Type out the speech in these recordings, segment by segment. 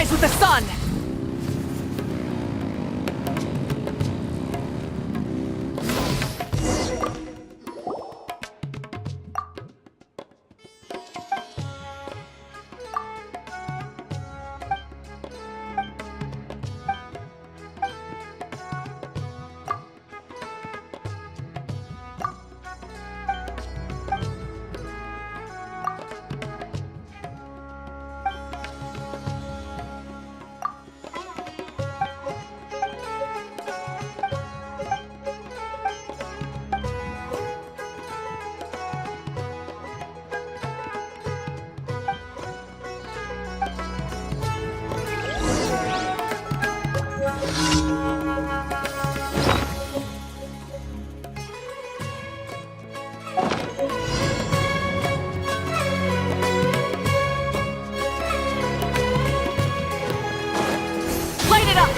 Rise with the sun! Light it up!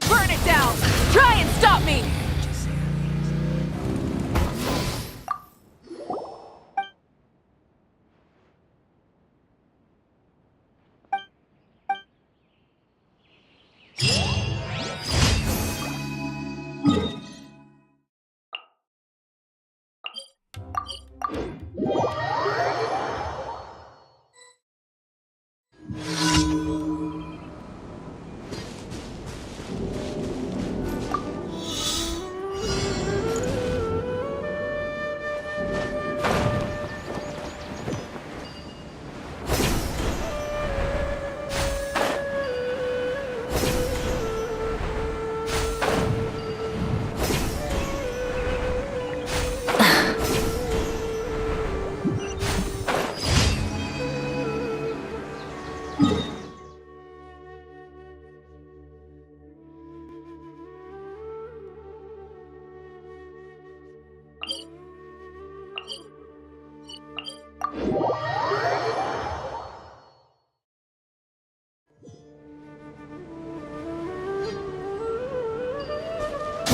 Burn it down! Try and stop me!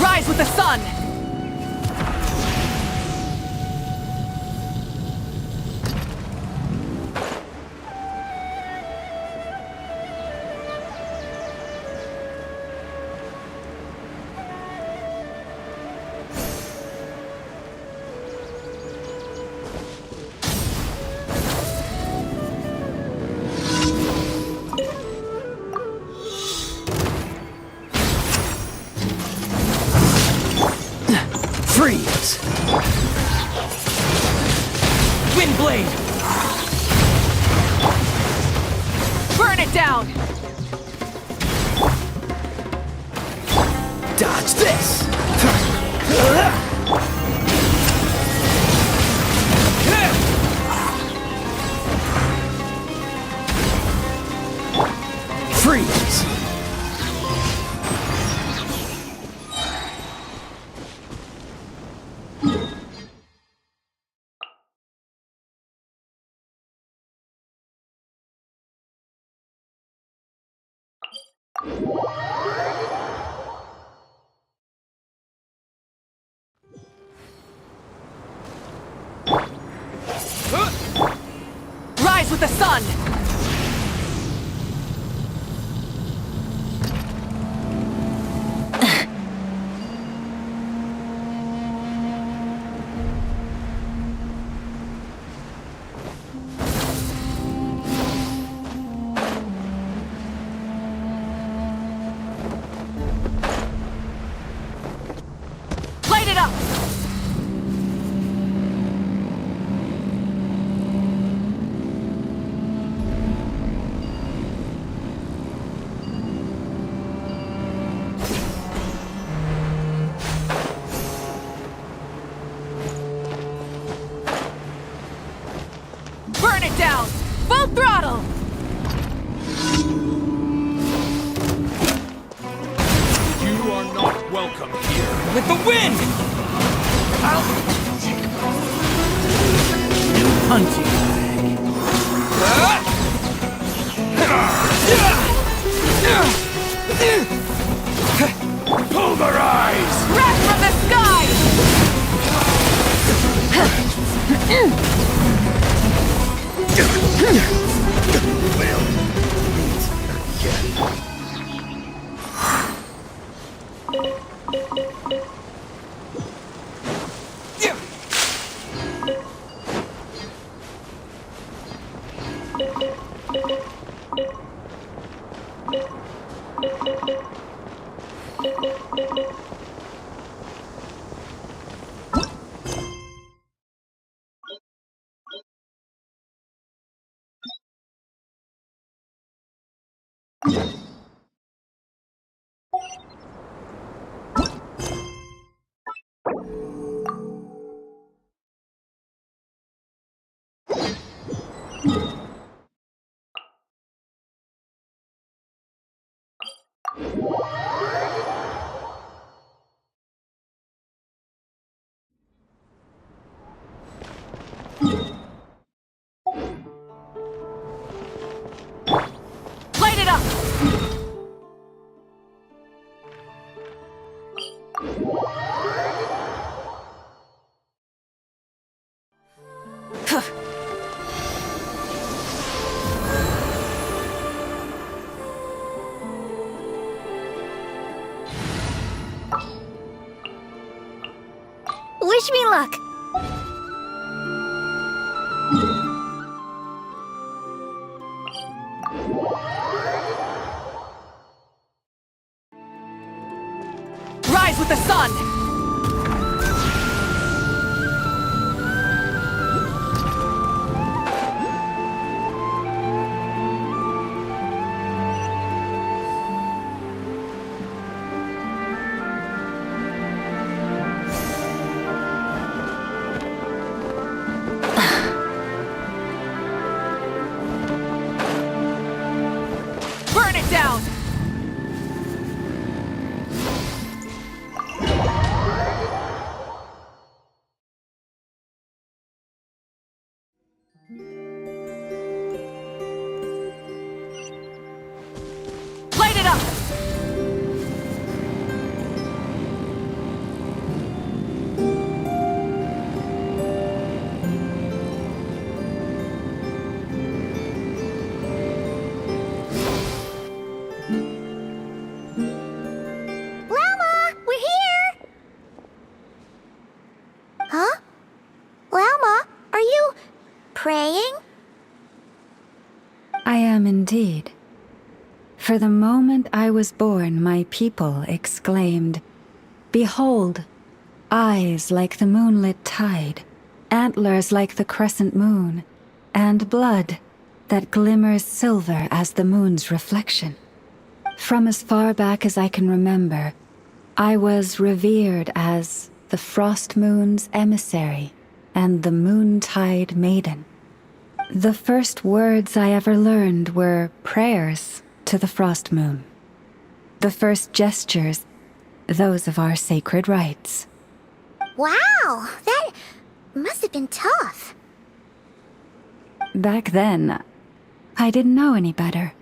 Rise with the sun! Freeze! Windblade! Burn it down! Dodge this! Freeze! Rise with the sun! Light it up! Burn it down! Full throttle! You are not welcome here. With the wind! New punching Pulverize! Wrath from the sky! Light it up! Wish me luck. Rise with the sun! Burn it down! Light it up! Llama, we're here! Huh? Llama, are you praying? I am indeed. For the moment I was born, my people exclaimed, "Behold, eyes like the moonlit tide, antlers like the crescent moon, and blood that glimmers silver as the moon's reflection." From as far back as I can remember, I was revered as the frost moon's emissary and the moontide maiden. The first words I ever learned were prayers to the frost moon. The first gestures, those of our sacred rites. Wow, that must have been tough. Back then, I didn't know any better.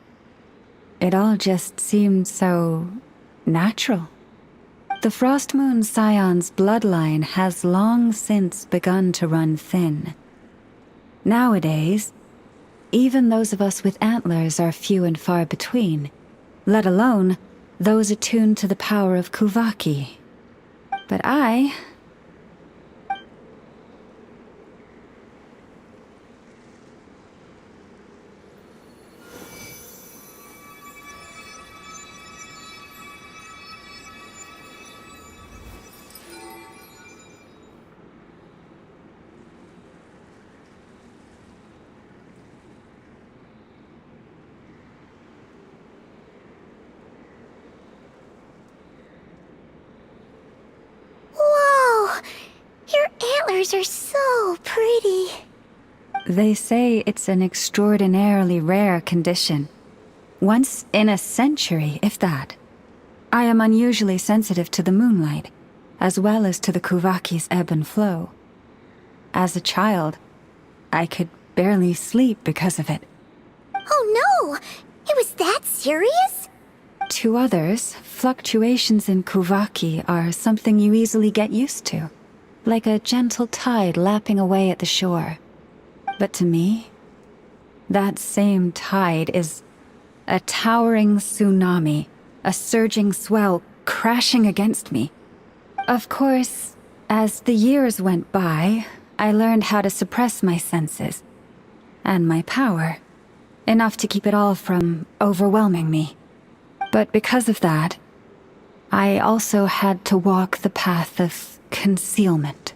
It all just seemed so natural. The Frost Moon Scion's bloodline has long since begun to run thin. Nowadays, even those of us with antlers are few and far between, let alone those attuned to the power of Kuvaki. But I... Whoa! Your antlers are so pretty. They say it's an extraordinarily rare condition. Once in a century, if that. I am unusually sensitive to the moonlight, as well as to the Kuvaki's ebb and flow. As a child, I could barely sleep because of it. Oh no! It was that serious? To others, fluctuations in Kuvaki are something you easily get used to, like a gentle tide lapping away at the shore. But to me, that same tide is a towering tsunami, a surging swell crashing against me. Of course, as the years went by, I learned how to suppress my senses and my power, enough to keep it all from overwhelming me. But because of that, I also had to walk the path of concealment.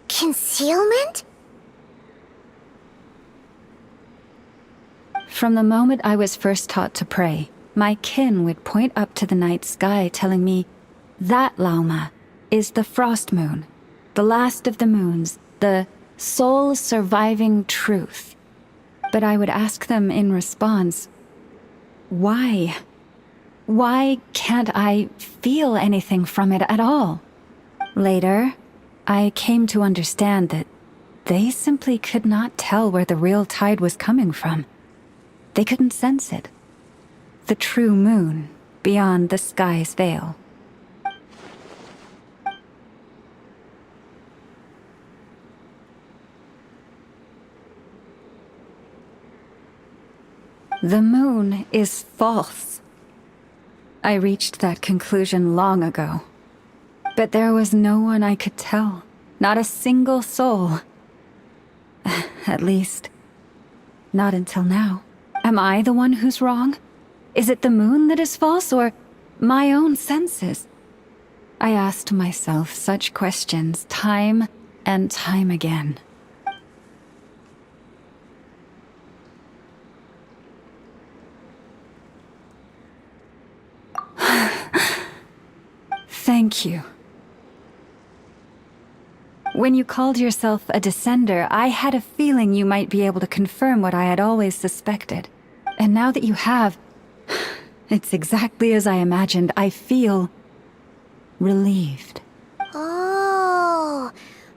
Concealment? From the moment I was first taught to pray, my kin would point up to the night sky telling me, that Lauma is the Frost Moon, the last of the moons, the sole surviving truth. But I would ask them in response, why? Why can't I feel anything from it at all? Later, I came to understand that they simply could not tell where the real tide was coming from. They couldn't sense it. The true moon beyond the sky's veil. The moon is false. I reached that conclusion long ago. But there was no one I could tell. Not a single soul. At least, not until now. Am I the one who's wrong? Is it the moon that is false, or my own senses? I asked myself such questions time and time again. Thank you. When you called yourself a descender, I had a feeling you might be able to confirm what I had always suspected. And now that you have, it's exactly as I imagined. I feel relieved. Oh,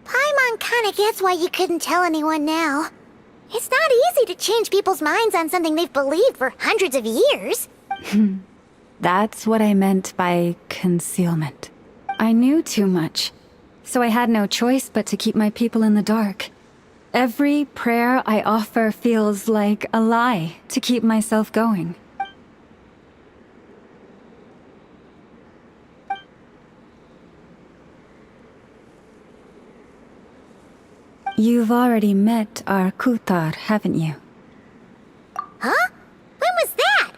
Paimon kinda gets why you couldn't tell anyone now. It's not easy to change people's minds on something they've believed for hundreds of years. That's what I meant by concealment. I knew too much, so I had no choice but to keep my people in the dark. Every prayer I offer feels like a lie to keep myself going. You've already met our Kutar, haven't you? Huh? When was that?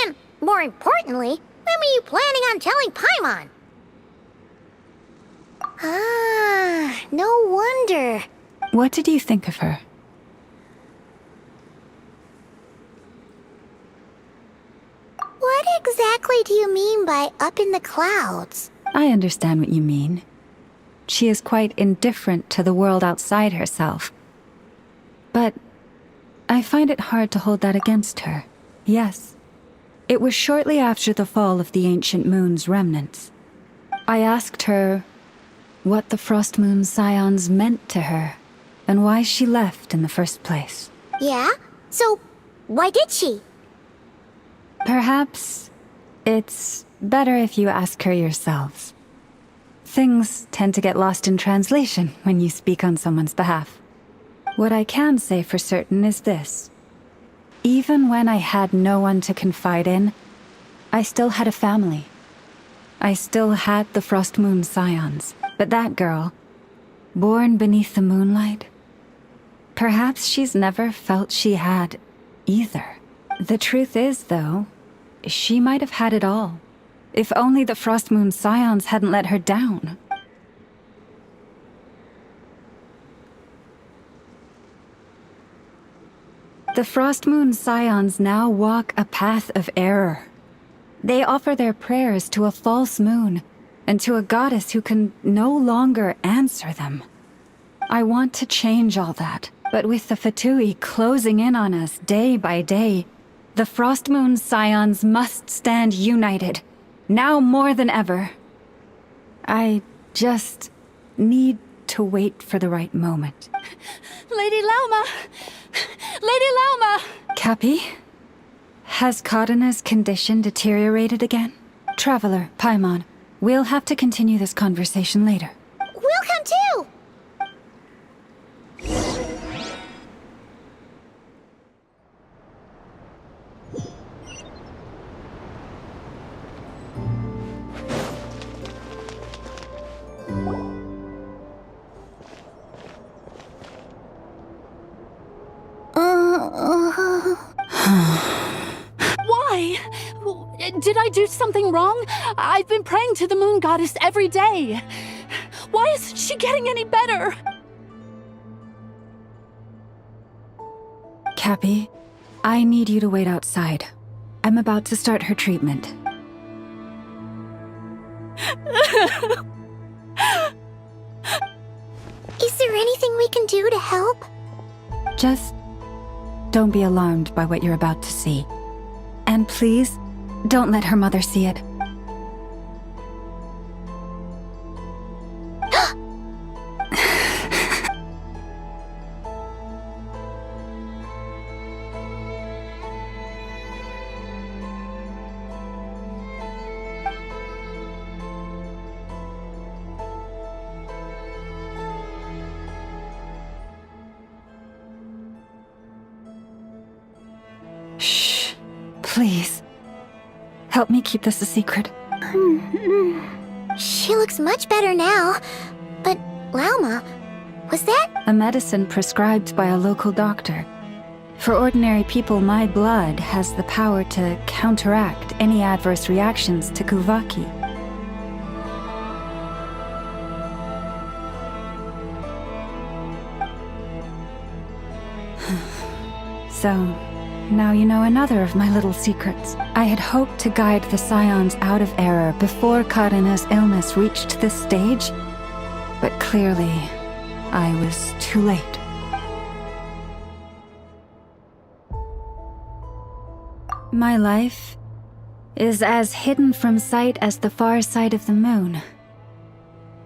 And, more importantly, when were you planning on telling Paimon? Ah, no wonder. What did you think of her? What exactly do you mean by up in the clouds? I understand what you mean. She is quite indifferent to the world outside herself. But I find it hard to hold that against her. Yes, it was shortly after the fall of the ancient moon's remnants. I asked her what the Frost Moon Scions meant to her, and why she left in the first place. Yeah? So, why did she? Perhaps it's better if you ask her yourselves. Things tend to get lost in translation when you speak on someone's behalf. What I can say for certain is this. Even when I had no one to confide in, I still had a family. I still had the Frost Moon Scions. But that girl, born beneath the moonlight, perhaps she's never felt she had either. The truth is, though, she might have had it all. If only the Frost Moon Scions hadn't let her down. The Frost Moon Scions now walk a path of error. They offer their prayers to a false moon, and to a goddess who can no longer answer them. I want to change all that, but with the Fatui closing in on us day by day, the Frost Moon Scions must stand united, now more than ever. I just need to wait for the right moment. Lady Lauma! Lady Lauma! Cappy? Has Karina's condition deteriorated again? Traveler, Paimon, we'll have to continue this conversation later. We'll come too! Why? Did I do something wrong? I've been praying to the moon goddess every day. Why isn't she getting any better? Cappy, I need you to wait outside. I'm about to start her treatment. Is there anything we can do to help? Just don't be alarmed by what you're about to see. And please, don't let her mother see it. Shh. Please. Help me keep this a secret. She looks much better now. But, Lauma, was that? A medicine prescribed by a local doctor. For ordinary people, my blood has the power to counteract any adverse reactions to Kuvaki. So, now you know another of my little secrets. I had hoped to guide the Scions out of error before Karina's illness reached this stage, but clearly, I was too late. My life is as hidden from sight as the far side of the moon.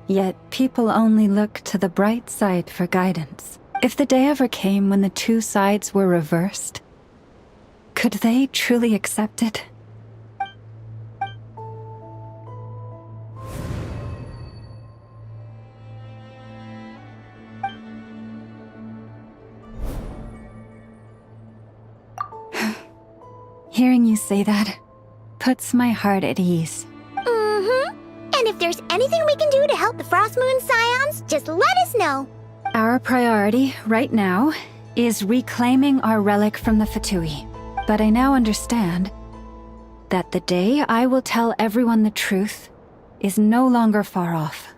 Yet people only look to the bright side for guidance. If the day ever came when the two sides were reversed, could they truly accept it? Hearing you say that puts my heart at ease. And if there's anything we can do to help the Frost Moon Scions, just let us know. Our priority right now is reclaiming our relic from the Fatui. But I now understand that the day I will tell everyone the truth is no longer far off.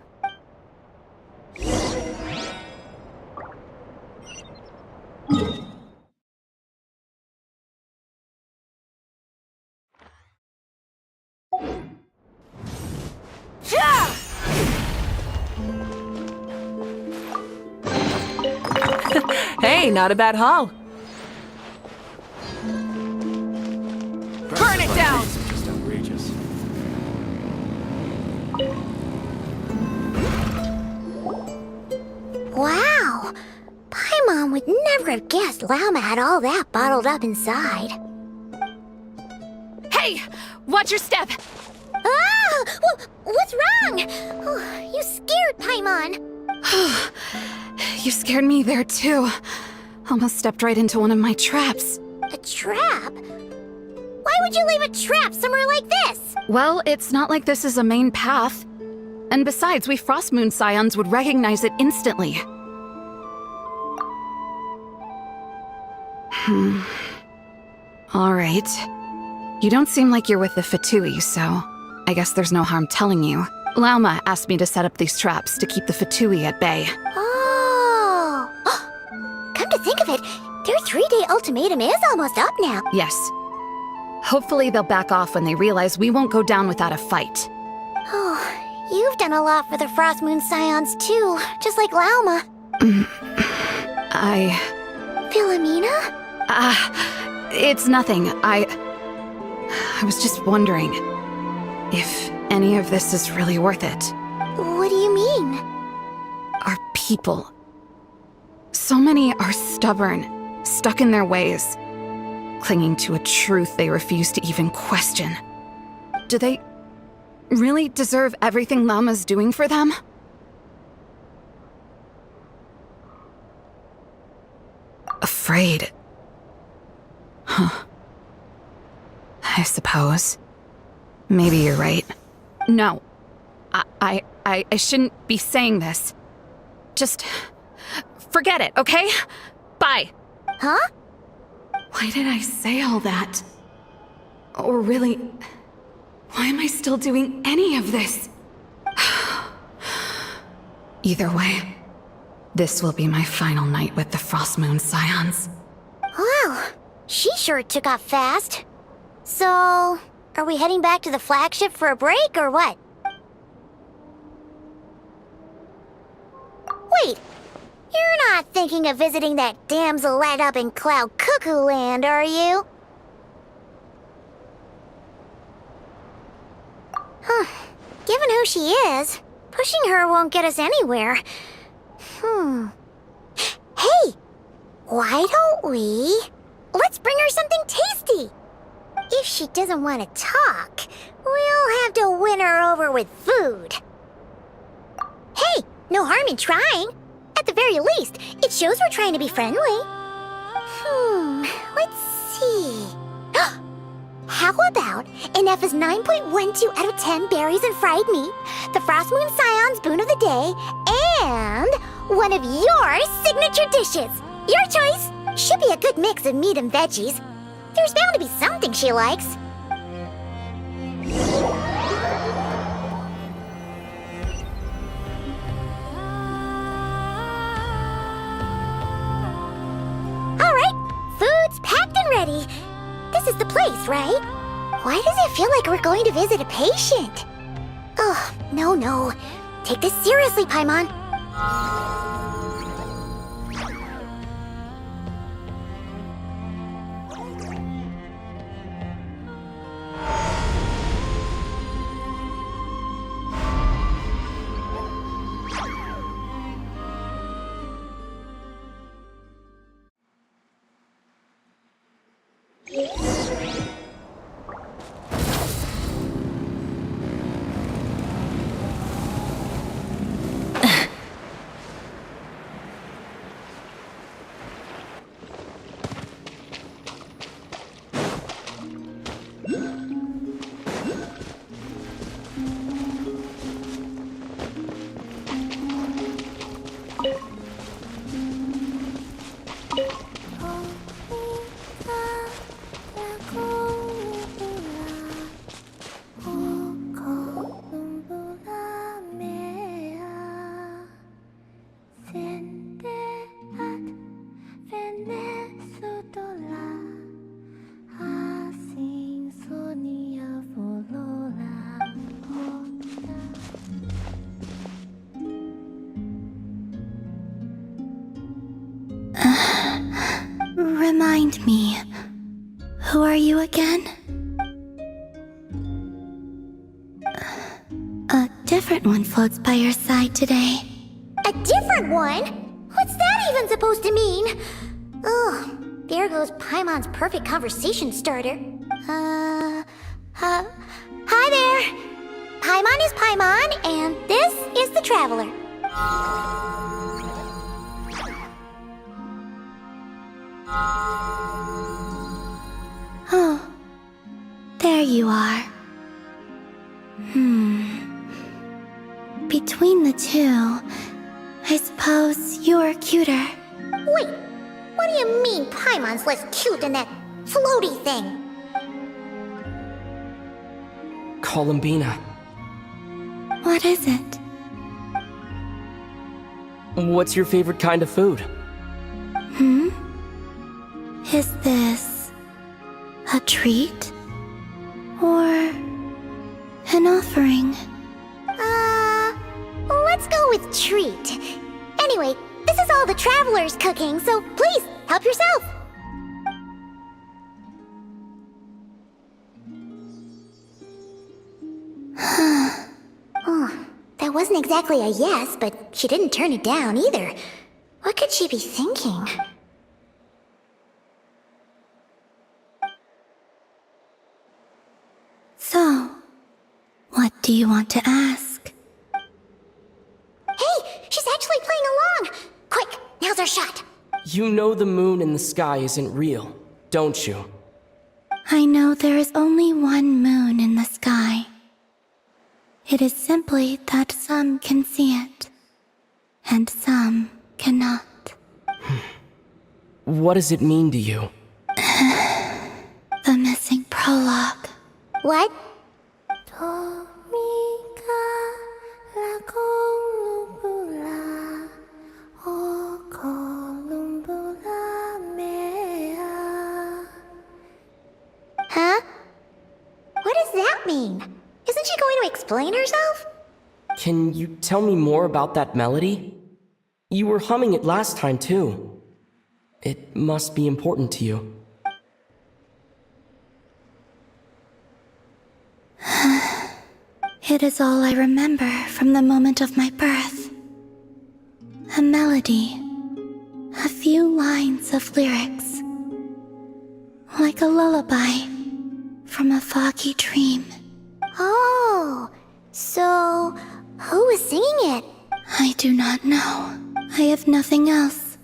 Hey, not a bad haul. Burn it down! Just outrageous. Wow! Paimon would never have guessed Lauma had all that bottled up inside. Hey! Watch your step! Ah! What's wrong? Oh, you scared Paimon. You scared me there too. Almost stepped right into one of my traps. A trap? Why would you leave a trap somewhere like this? Well, it's not like this is a main path. And besides, we Frost Moon Scions would recognize it instantly. Alright. You don't seem like you're with the Fatui, so I guess there's no harm telling you. Lauma asked me to set up these traps to keep the Fatui at bay. Oh! Come to think of it, their 3-day ultimatum is almost up now. Yes. Hopefully they'll back off when they realize we won't go down without a fight. Oh, you've done a lot for the Frost Moon Scions too, just like Lauma. Philomena? It's nothing. I was just wondering if any of this is really worth it. What do you mean? Our people. So many are stubborn, stuck in their ways, clinging to a truth they refuse to even question. Do they really deserve everything Lauma's doing for them? Afraid. Huh. I suppose. Maybe you're right. No. I shouldn't be saying this. Just forget it, okay? Bye. Huh? Why did I say all that? Or really, why am I still doing any of this? Either way, this will be my final night with the Frost Moon Scions. Wow, she sure took off fast. So, are we heading back to the flagship for a break or what? Wait, you're not thinking of visiting that damselette up in Cloud Cuckoo Land, are you? Huh. Given who she is, pushing her won't get us anywhere. Hey! Why don't we... Let's bring her something tasty! If she doesn't want to talk, we'll have to win her over with food. Hey! No harm in trying. At the very least, it shows we're trying to be friendly. Let's see... How about an F's 9.12 out of 10 berries and fried meat, the Frost Moon Scion's boon of the day, and one of your signature dishes? Your choice. Should be a good mix of meat and veggies. There's bound to be something she likes. All right, food's packed and ready. This is the place, right? Why does it feel like we're going to visit a patient? Oh, no. Take this seriously, Paimon. Remind me, who are you again? A different one floats by your side today. A different one? What's that even supposed to mean? Ugh, there goes Paimon's perfect conversation starter. Hi there! Paimon is Paimon, and this is the Traveler. Oh, there you are. Between the two, I suppose you're cuter. Wait, what do you mean Paimon's less cute than that floaty thing? Columbina. What is it? What's your favorite kind of food? Is this a treat? Or an offering? Let's go with treat. Anyway, this is all the Traveler's cooking, so please, help yourself. Oh, that wasn't exactly a yes, but she didn't turn it down either. What could she be thinking? So, what do you want to ask? Hey, she's actually playing along! Quick, now's our shot. You know the moon in the sky isn't real, don't you? I know there is only one moon in the sky. It is simply that some can see it, and some cannot. What does it mean to you? The missing prologue. What? Huh? What does that mean? Isn't she going to explain herself? Can you tell me more about that melody? You were humming it last time, too. It must be important to you. It is all I remember from the moment of my birth. A melody. A few lines of lyrics. Like a lullaby from a foggy dream. Oh, so who was singing it? I do not know. I have nothing else.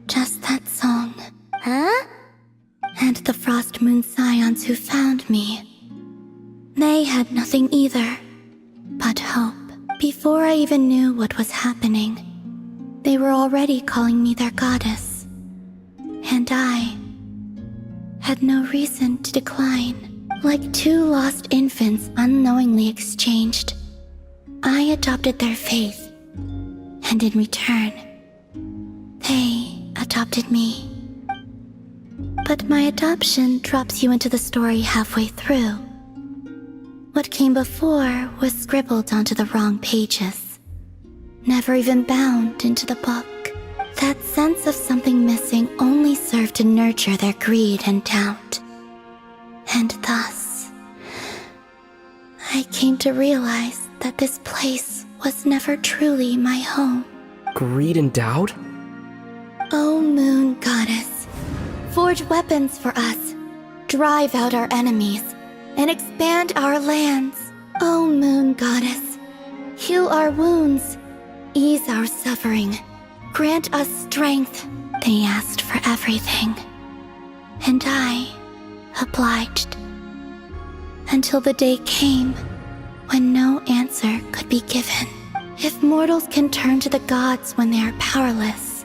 Just that song. Huh? And the Frost Moon Scions who found me. They had nothing either, but hope. Before I even knew what was happening, they were already calling me their goddess. And I had no reason to decline. Like two lost infants unknowingly exchanged, I adopted their faith, and in return, they adopted me. But my adoption drops you into the story halfway through. What came before was scribbled onto the wrong pages, never even bound into the book. That sense of something missing only served to nurture their greed and doubt. And thus, I came to realize that this place was never truly my home. Greed and doubt? O Moon Goddess, forge weapons for us, drive out our enemies, and expand our lands. O Moon Goddess, heal our wounds, ease our suffering, grant us strength. They asked for everything, and I obliged. Until the day came when no answer could be given. If mortals can turn to the gods when they are powerless,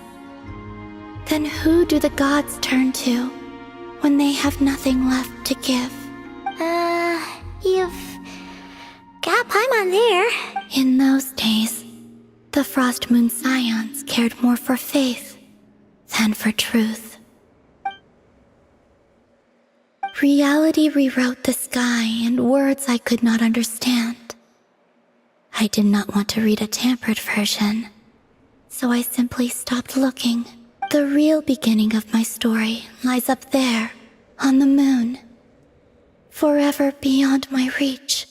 then who do the gods turn to when they have nothing left to give? You've got Paimon there. In those days, the Frost Moon Scions cared more for faith than for truth. Reality rewrote the sky in words I could not understand. I did not want to read a tampered version, so I simply stopped looking. The real beginning of my story lies up there, on the moon, forever beyond my reach.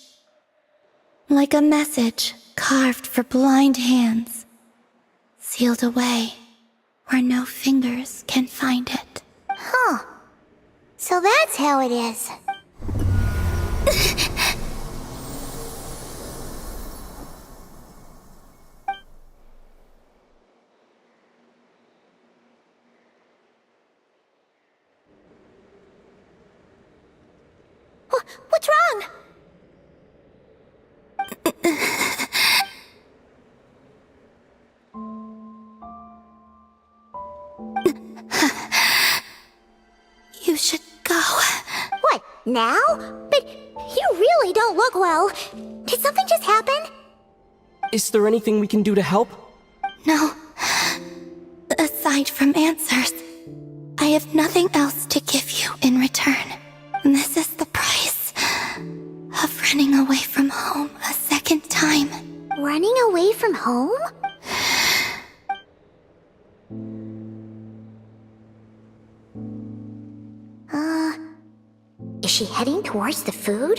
Like a message carved for blind hands, sealed away where no fingers can find it. Huh. So that's how it is. What's wrong? You should go. What, now? But you really don't look well. Did something just happen? Is there anything we can do to help? No. Aside from answers, I have nothing else to give you in return. This is the price of running away from home a second time. Running away from home? Is she heading towards the food?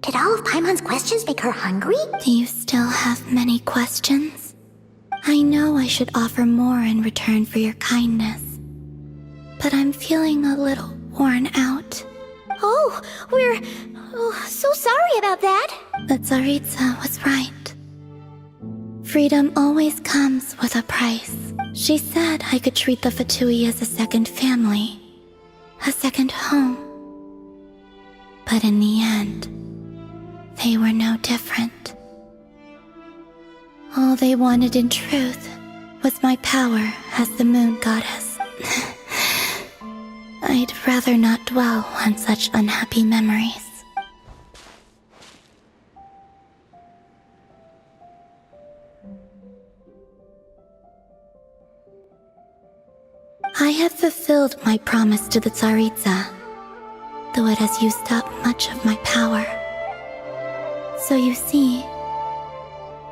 Did all of Paimon's questions make her hungry? Do you still have many questions? I know I should offer more in return for your kindness, but I'm feeling a little worn out. Oh, we're so sorry about that. The Tsaritsa was right. Freedom always comes with a price. She said I could treat the Fatui as a second family, a second home. But in the end, they were no different. All they wanted in truth was my power as the moon goddess. I'd rather not dwell on such unhappy memories. I have fulfilled my promise to the Tsaritsa, though it has used up much of my power. So you see,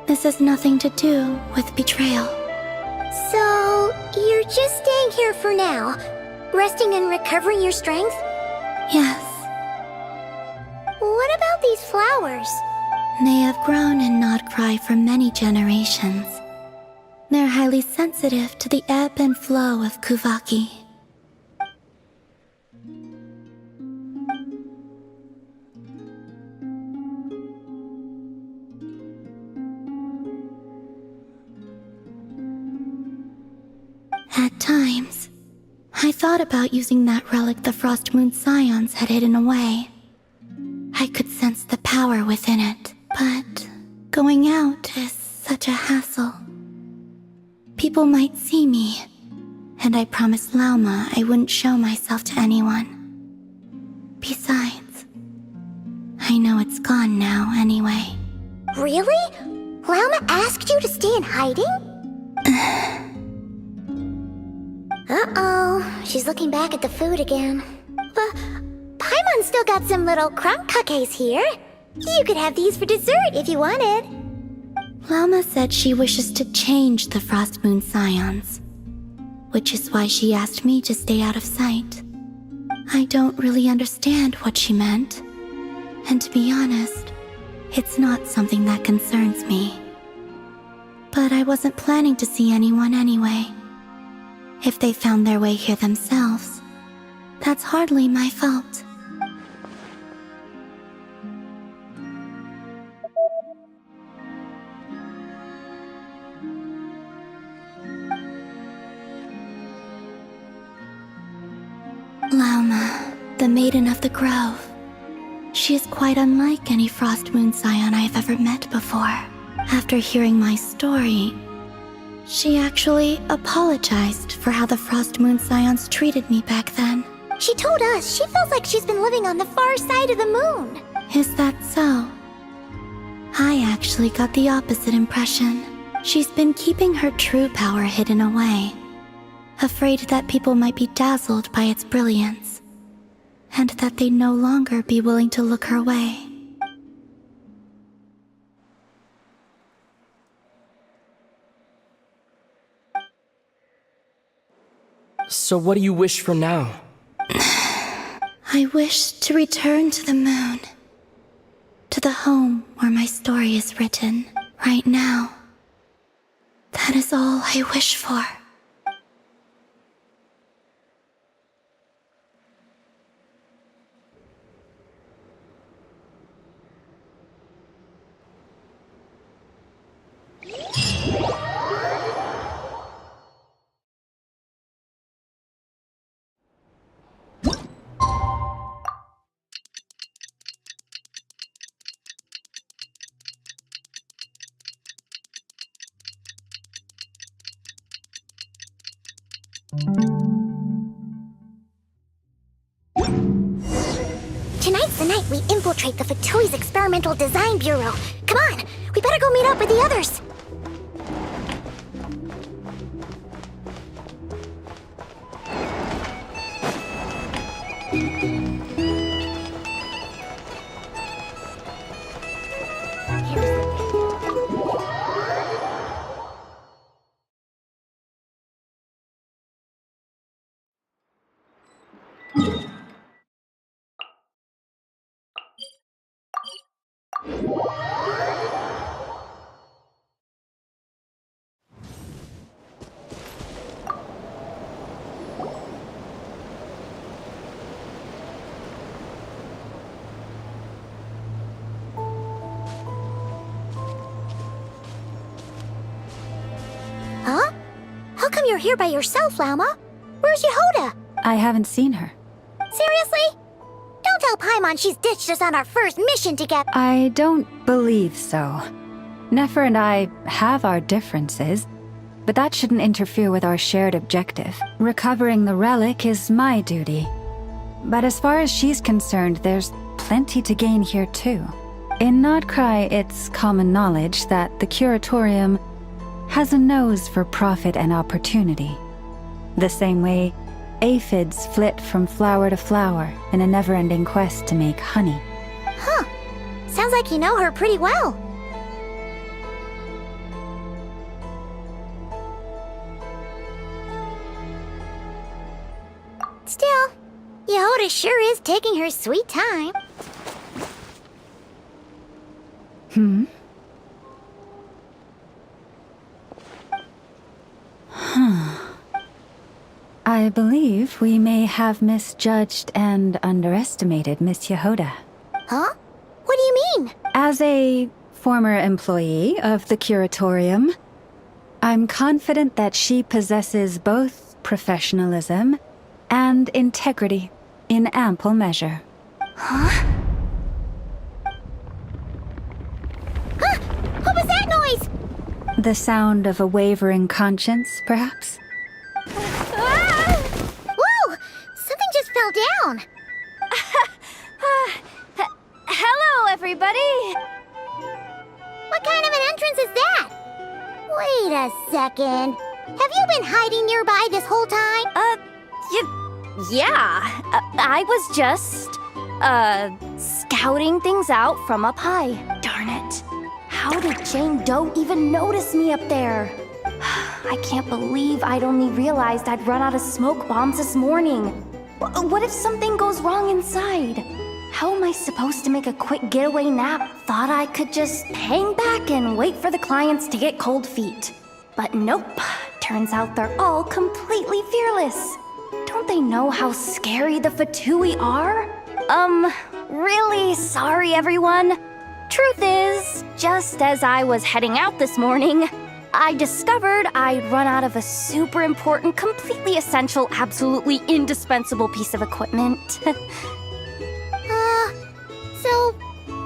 this has nothing to do with betrayal. So, you're just staying here for now, resting and recovering your strength? Yes, What about these flowers? they have grown in Nod-Krai for many generations. They're highly sensitive to the ebb and flow of Kuvaki. At times, I thought about using that relic the Frost Moon Scions had hidden away. I could sense the power within it, but going out is such a hassle. People might see me, and I promised Lauma I wouldn't show myself to anyone. Besides, I know it's gone now anyway. Really? Lauma asked you to stay in hiding? Uh-oh, she's looking back at the food again. But Paimon still got some little crumb cookies here. You could have these for dessert if you wanted. Lauma said she wishes to change the Frost Moon Scions, which is why she asked me to stay out of sight. I don't really understand what she meant, and to be honest, it's not something that concerns me. But I wasn't planning to see anyone anyway. If they found their way here themselves, that's hardly my fault. Lauma, the Maiden of the Grove. She is quite unlike any Frost Moon Scion I have ever met before. After hearing my story, she actually apologized for how the Frost Moon Scions treated me back then. She told us she feels like she's been living on the far side of the moon. Is that so? I actually got the opposite impression. She's been keeping her true power hidden away, afraid that people might be dazzled by its brilliance, and that they'd no longer be willing to look her way. So what do you wish for now? I wish to return to the moon, to the home where my story is written, right now. That is all I wish for. Tonight's the night we infiltrate the Fatui's Experimental Design Bureau. Come on, we better go meet up with the others. Huh? How come you're here by yourself, Lauma? Where's Yehoda? I haven't seen her. Seriously? Don't tell Paimon she's ditched us on our first mission together. I don't believe so. Nefer and I have our differences, but that shouldn't interfere with our shared objective. Recovering the relic is my duty. But as far as she's concerned, there's plenty to gain here too. In Nod-Krai, it's common knowledge that the Curatorium has a nose for profit and opportunity. The same way aphids flit from flower to flower in a never-ending quest to make honey. Huh. Sounds like you know her pretty well. Still, Yehoda sure is taking her sweet time. I believe we may have misjudged and underestimated Miss Yehoda. Huh? What do you mean? As a former employee of the Curatorium, I'm confident that she possesses both professionalism and integrity in ample measure. Huh? Huh? What was that noise? The sound of a wavering conscience, perhaps? Ah! Whoa! Something just fell down. Hello, everybody! What kind of an entrance is that? Wait a second. Have you been hiding nearby this whole time? Yeah. I was just, scouting things out from up high. Darn it. How did Jane Doe even notice me up there? I can't believe I'd only realized I'd run out of smoke bombs this morning. What if something goes wrong inside? How am I supposed to make a quick getaway nap? Thought I could just hang back and wait for the clients to get cold feet. But nope. Turns out they're all completely fearless. Don't they know how scary the Fatui are? Really sorry, everyone. Truth is, just as I was heading out this morning, I discovered I'd run out of a super important, completely essential, absolutely indispensable piece of equipment. So,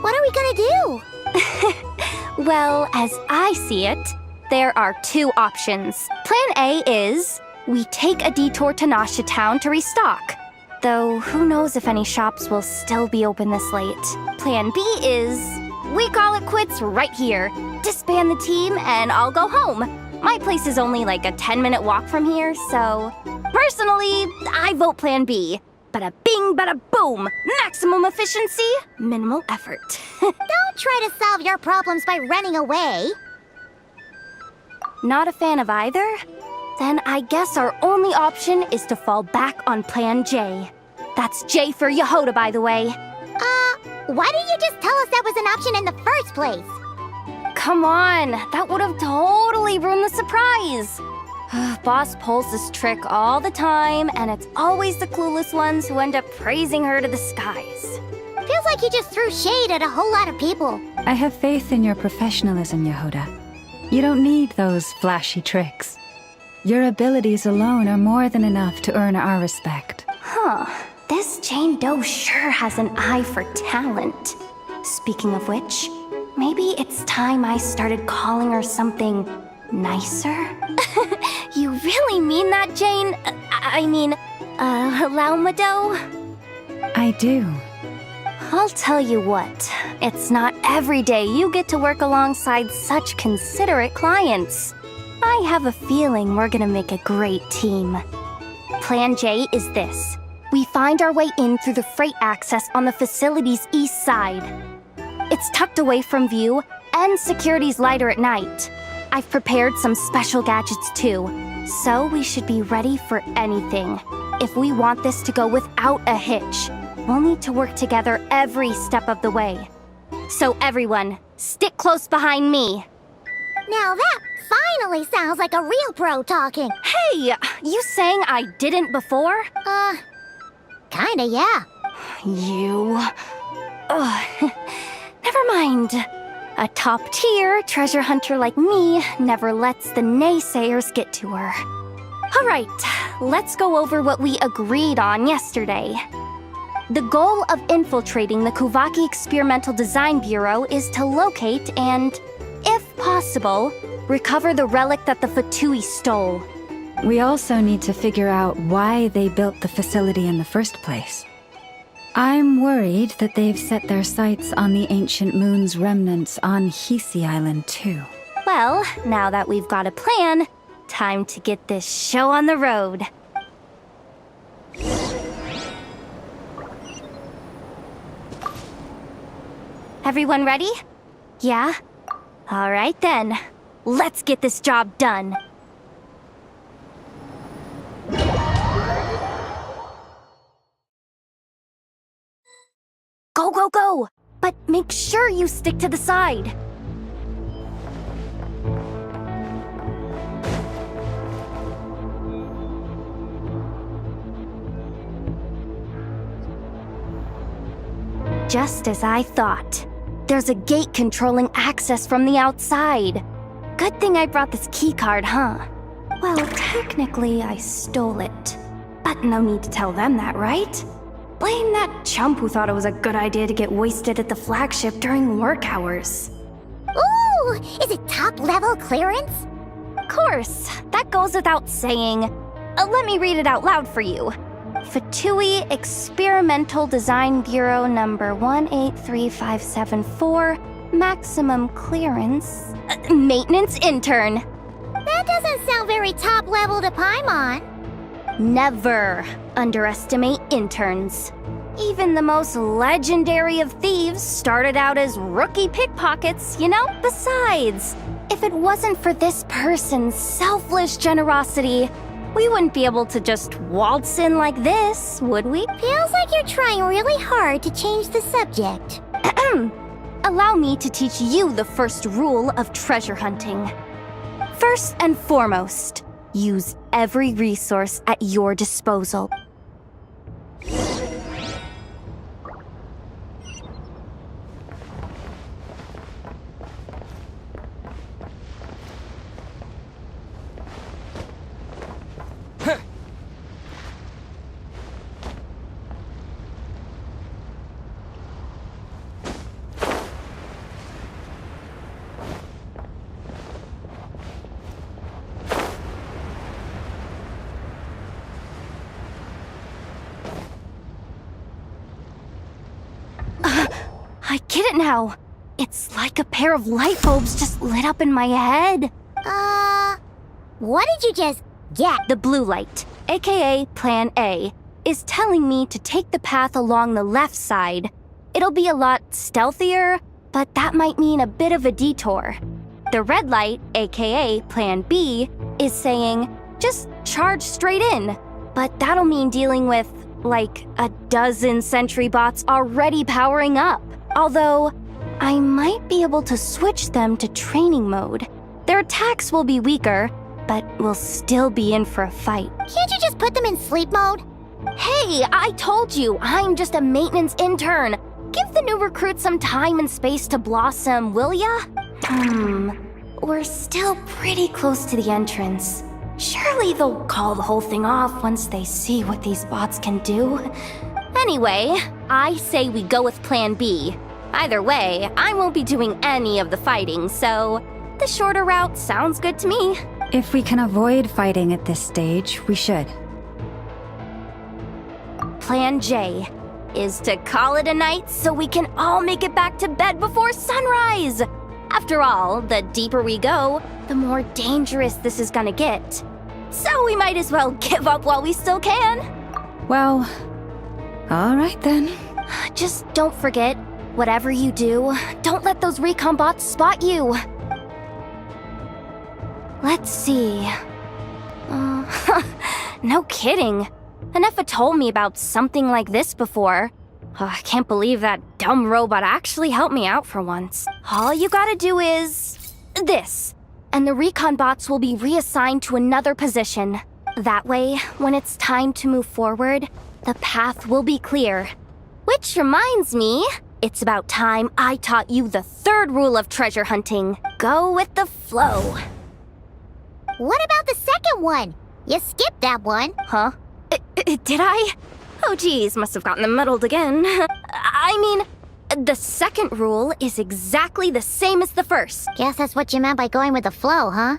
what are we gonna do? Well, as I see it, there are two options. Plan A is we take a detour to Nasha Town to restock. Though, who knows if any shops will still be open this late. Plan B is we call it quits right here. Disband the team and I'll go home. My place is only like a 10-minute walk from here, so... Personally, I vote Plan B. Bada bing, bada boom! Maximum efficiency, minimal effort. Don't try to solve your problems by running away. Not a fan of either? Then I guess our only option is to fall back on Plan J. That's J for Yehoda, by the way. Why didn't you just tell us that was an option in the first place? Come on, that would have totally ruined the surprise. Boss pulls this trick all the time, and it's always the clueless ones who end up praising her to the skies. Feels like you just threw shade at a whole lot of people. I have faith in your professionalism, Yehoda. You don't need those flashy tricks. Your abilities alone are more than enough to earn our respect. Huh. This Jane Doe sure has an eye for talent. Speaking of which, maybe it's time I started calling her something nicer? You really mean that, Jane? Laumado? I do. I'll tell you what, it's not every day you get to work alongside such considerate clients. I have a feeling we're gonna make a great team. Plan J is this. We find our way in through the freight access on the facility's east side. It's tucked away from view, and security's lighter at night. I've prepared some special gadgets too, so we should be ready for anything. If we want this to go without a hitch, we'll need to work together every step of the way. So everyone, stick close behind me. Now that finally sounds like a real pro talking. Hey, you saying I didn't before? Kinda, yeah. You... Ugh. Never mind. A top-tier treasure hunter like me never lets the naysayers get to her. All right, let's go over what we agreed on yesterday. The goal of infiltrating the Kuvaki Experimental Design Bureau is to locate and, if possible, recover the relic that the Fatui stole. We also need to figure out why they built the facility in the first place. I'm worried that they've set their sights on the ancient moon's remnants on Hisi Island too. Well, now that we've got a plan, time to get this show on the road. Everyone ready? Yeah? All right then. Let's get this job done. Go, go, go! But make sure you stick to the side. Just as I thought. There's a gate controlling access from the outside. Good thing I brought this keycard, huh? Well, technically I stole it. But no need to tell them that, right? Blame that chump who thought it was a good idea to get wasted at the flagship during work hours. Ooh, is it top-level clearance? Of course, that goes without saying. Let me read it out loud for you. Fatui Experimental Design Bureau number 183574, maximum clearance, maintenance intern. That doesn't sound very top-level to Paimon. Never underestimate interns. Even the most legendary of thieves started out as rookie pickpockets, you know? Besides, if it wasn't for this person's selfless generosity, we wouldn't be able to just waltz in like this, would we? Feels like you're trying really hard to change the subject. Allow me to teach you the first rule of treasure hunting. First and foremost, use every resource at your disposal. I get it now. It's like a pair of light bulbs just lit up in my head. What did you just get? The blue light, aka Plan A, is telling me to take the path along the left side. It'll be a lot stealthier, but that might mean a bit of a detour. The red light, aka Plan B, is saying, just charge straight in. But that'll mean dealing with, like, a dozen sentry bots already powering up. Although, I might be able to switch them to training mode. Their attacks will be weaker, but we'll still be in for a fight. Can't you just put them in sleep mode? Hey, I told you, I'm just a maintenance intern. Give the new recruits some time and space to blossom, will ya? We're still pretty close to the entrance. Surely they'll call the whole thing off once they see what these bots can do. Anyway, I say we go with Plan B. Either way, I won't be doing any of the fighting, so the shorter route sounds good to me. If we can avoid fighting at this stage, we should. Plan J is to call it a night so we can all make it back to bed before sunrise. After all, the deeper we go, the more dangerous this is gonna get. So we might as well give up while we still can. Well, all right then. Just don't forget, whatever you do, don't let those recon bots spot you. Let's see. No kidding. Anefa told me about something like this before. I can't believe that dumb robot actually helped me out for once. All you gotta do is this, and the recon bots will be reassigned to another position. That way, when it's time to move forward, the path will be clear. Which reminds me, it's about time I taught you the third rule of treasure hunting. Go with the flow. What about the second one? You skipped that one. Huh? Did I? Oh geez, must have gotten muddled again. I mean, the second rule is exactly the same as the first. Guess that's what you meant by going with the flow, huh?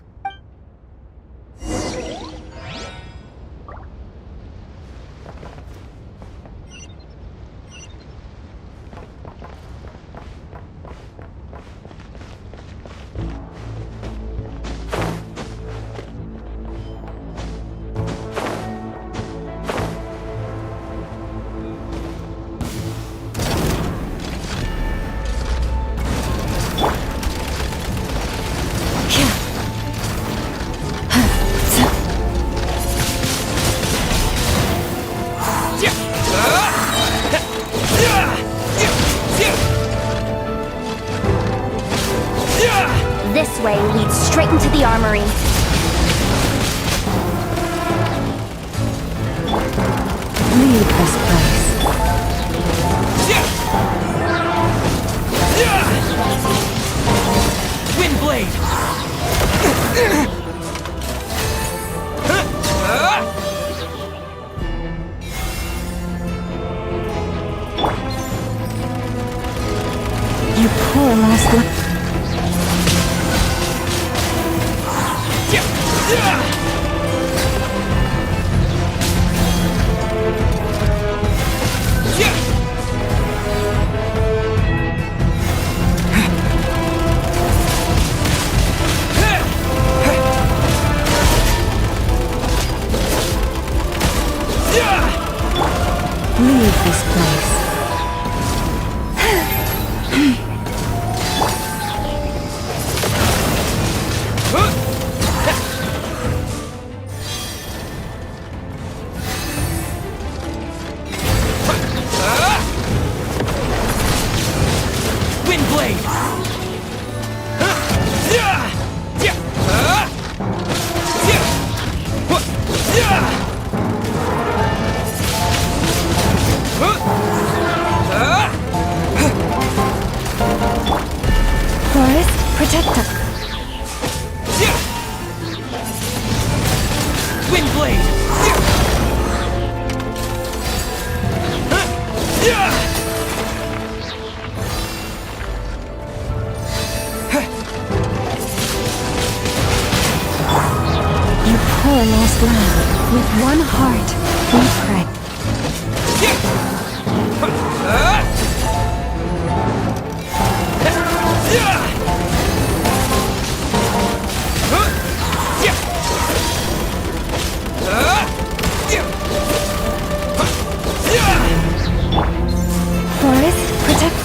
This way leads straight into the armory. Leave this place. Windblade! You poor last Leave this place. Poor lost land. With one heart, we pray. Forest, protect.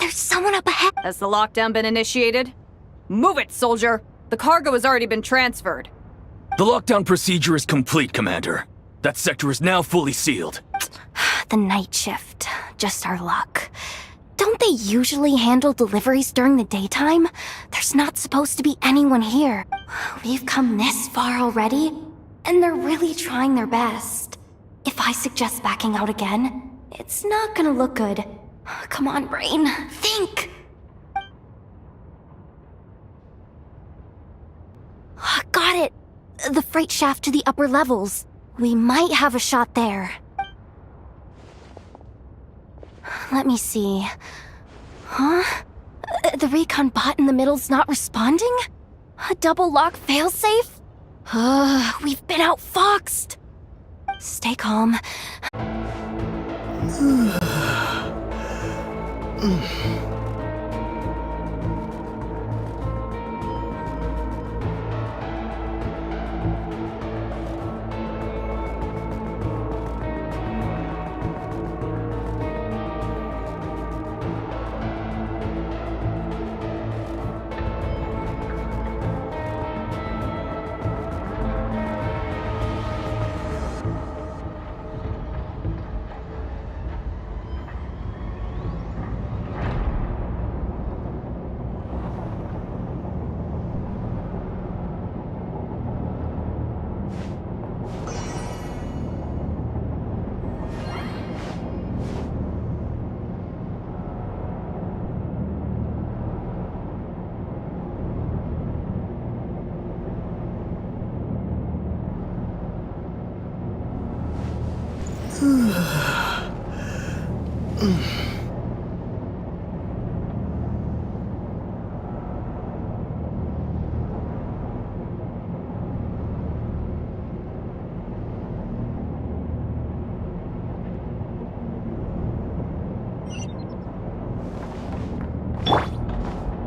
Someone up ahead. Has the lockdown been initiated? Move it, soldier! The cargo has already been transferred. The lockdown procedure is complete, Commander. That sector is now fully sealed. The night shift. Just our luck. Don't they usually handle deliveries during the daytime? There's not supposed to be anyone here. We've come this far already, and they're really trying their best. If I suggest backing out again, it's not gonna look good. Come on, brain, think! Got it! The freight shaft to the upper levels. We might have a shot there. Let me see. Huh? The recon bot in the middle's not responding? A double lock failsafe? We've been outfoxed! Stay calm.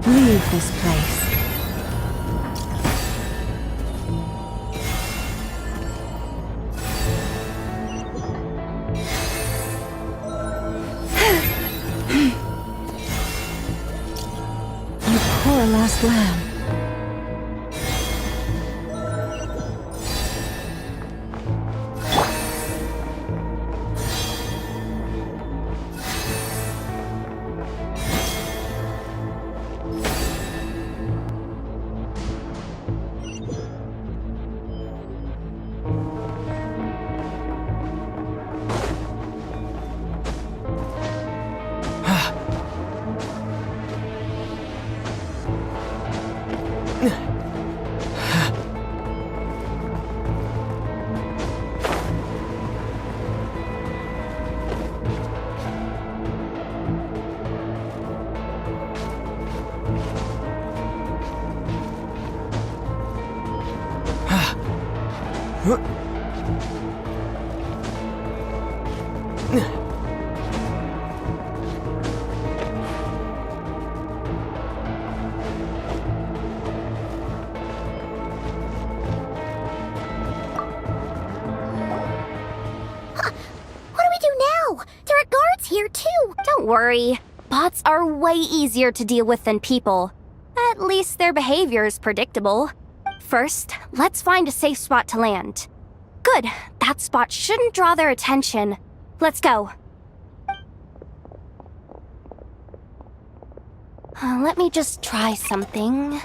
Leave this place. You poor lost lamb. Here too. Don't worry. Bots are way easier to deal with than people. At least their behavior is predictable. First, let's find a safe spot to land. Good. That spot shouldn't draw their attention. Let's go. Let me just try something.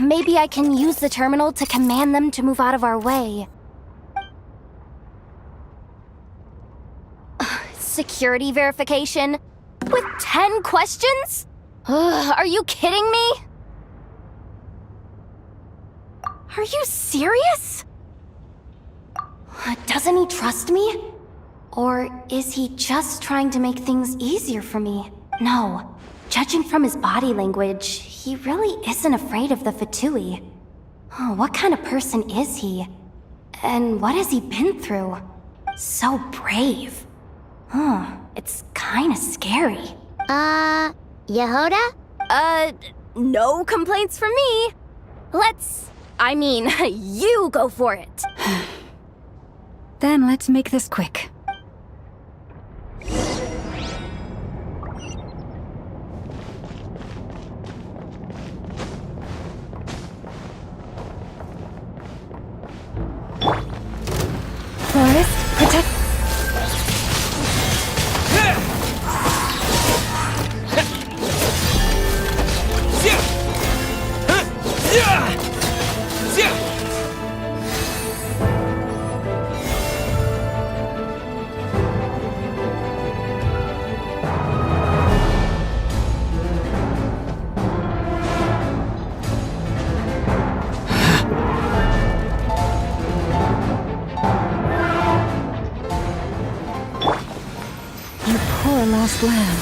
Maybe I can use the terminal to command them to move out of our way. Security verification? With 10 questions? Are you kidding me? Are you serious? Doesn't he trust me? Or is he just trying to make things easier for me? No. Judging from his body language, he really isn't afraid of the Fatui. What kind of person is he? And what has he been through? So brave. It's kinda scary. Yehoda? No complaints from me. You go for it. Then let's make this quick. Forest, protect. the lost lamb.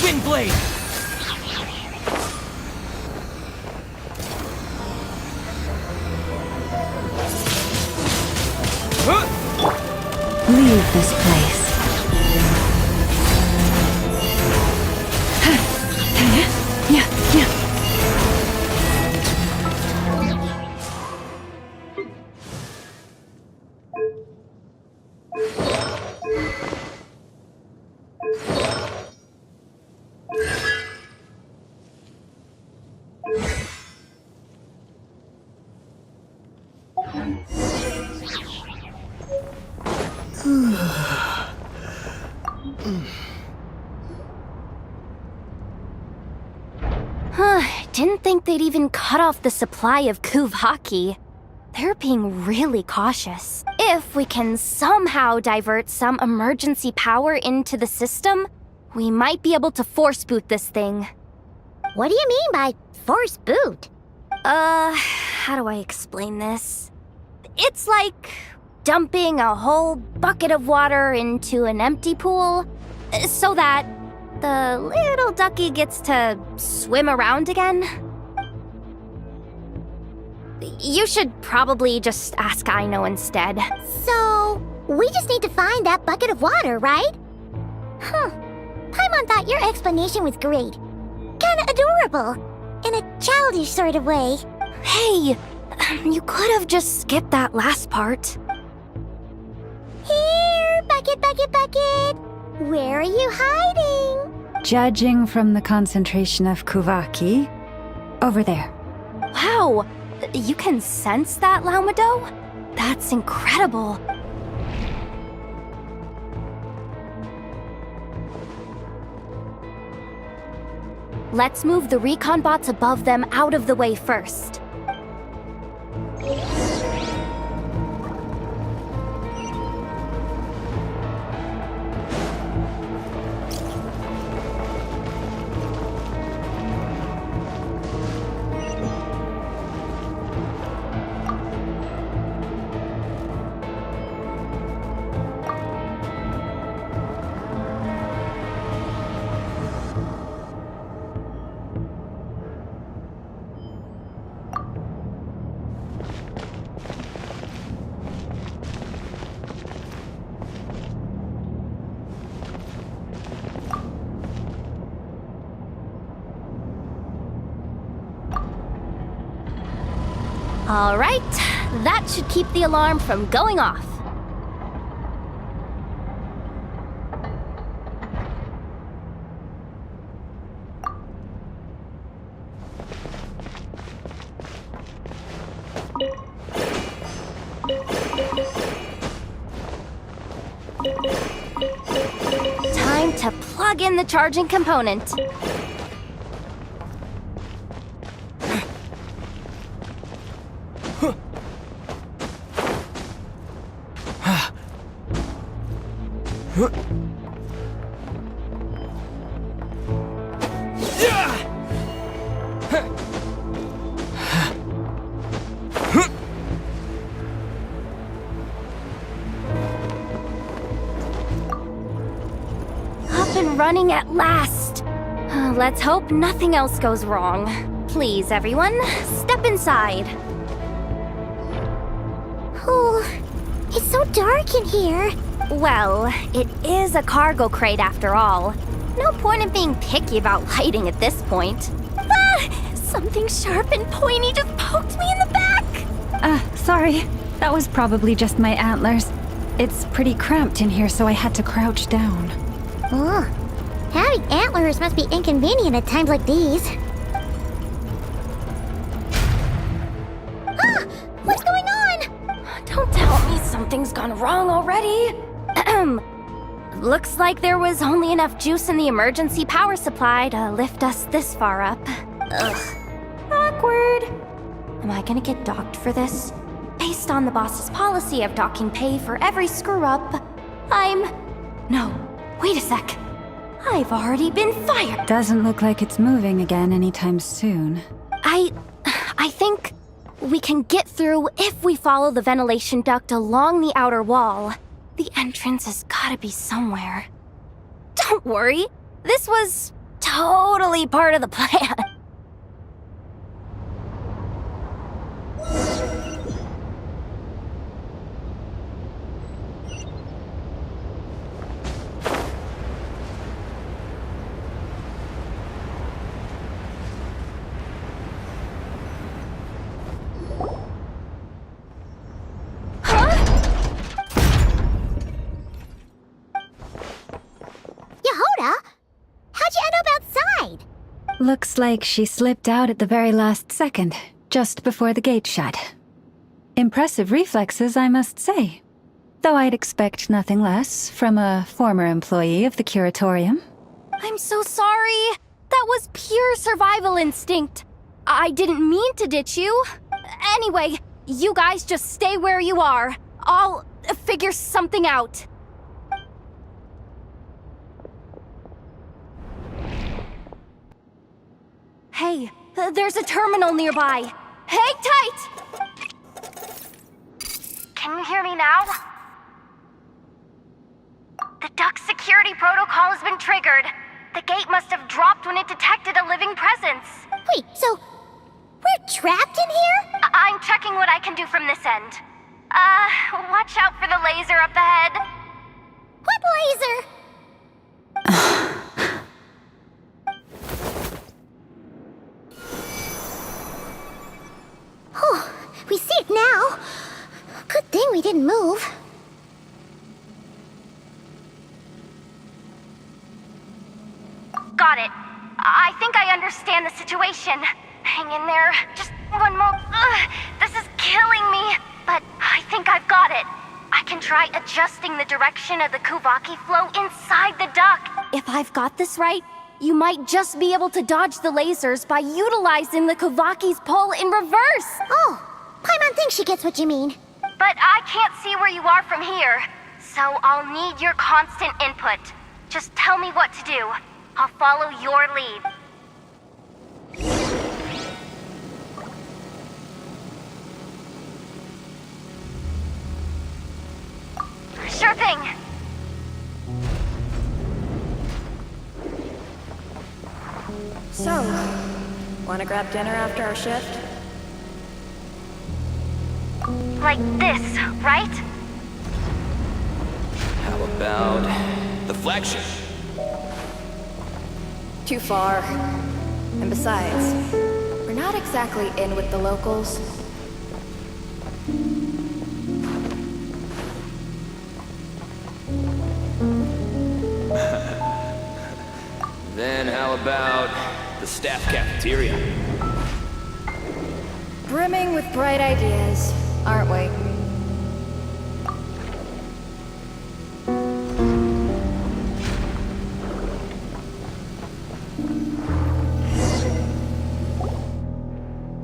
Windblade! Leave this place. Didn't think they'd even cut off the supply of Kuvaki. They're being really cautious. If we can somehow divert some emergency power into the system, we might be able to force boot this thing. What do you mean by force boot? How do I explain this? It's like dumping a whole bucket of water into an empty pool so that the little ducky gets to swim around again. You should probably just ask Aino instead. So, we just need to find that bucket of water, right? Huh. Paimon thought your explanation was great. Kinda adorable. In a childish sort of way. Hey, you could have just skipped that last part. Here, bucket, bucket, bucket. Where are you hiding? Judging from the concentration of Kuvaki, over there. Wow, you can sense that, Laumado? That's incredible. Let's move the recon bots above them out of the way first. All right, that should keep the alarm from going off. Time to plug in the charging component. Up and running at last. Let's hope nothing else goes wrong. Please, everyone, step inside. Oh, it's so dark in here. Well, it is a cargo crate after all. No point in being picky about lighting at this point. Ah! Something sharp and pointy just poked me in the back! Sorry. That was probably just my antlers. It's pretty cramped in here, so I had to crouch down. Oh, having antlers must be inconvenient at times like these. Ah! What's going on? Don't tell me something's gone wrong already. Looks like there was only enough juice in the emergency power supply to lift us this far up. Ugh. Awkward. Am I gonna get docked for this? Based on the boss's policy of docking pay for every screw-up, No, wait a sec. I've already been fired. Doesn't look like it's moving again anytime soon. I think we can get through if we follow the ventilation duct along the outer wall. The entrance has gotta be somewhere. Don't worry, this was totally part of the plan. Yehoda? How'd you end up outside? Looks like she slipped out at the very last second, just before the gate shut. Impressive reflexes, I must say. Though I'd expect nothing less from a former employee of the Curatorium. I'm so sorry. That was pure survival instinct. I didn't mean to ditch you. Anyway, you guys just stay where you are. I'll figure something out. Hey, there's a terminal nearby. Hang tight! Can you hear me now? The duct security protocol has been triggered. The gate must have dropped when it detected a living presence. Wait, so we're trapped in here? I'm checking what I can do from this end. Watch out for the laser up ahead. What laser? Oh, we see it now. Good thing we didn't move. Got it. I think I understand the situation. Hang in there. Just one more. This is killing me. But I think I've got it. I can try adjusting the direction of the Kuvaki flow inside the duct. If I've got this right, you might just be able to dodge the lasers by utilizing the Kuvaki's pull in reverse. Oh, Paimon thinks she gets what you mean. But I can't see where you are from here. So I'll need your constant input. Just tell me what to do. I'll follow your lead. Sure thing. So, wanna grab dinner after our shift? Like this, right? How about the flagship? Too far. And besides, we're not exactly in with the locals. Then how about the staff cafeteria? Brimming with bright ideas, aren't we?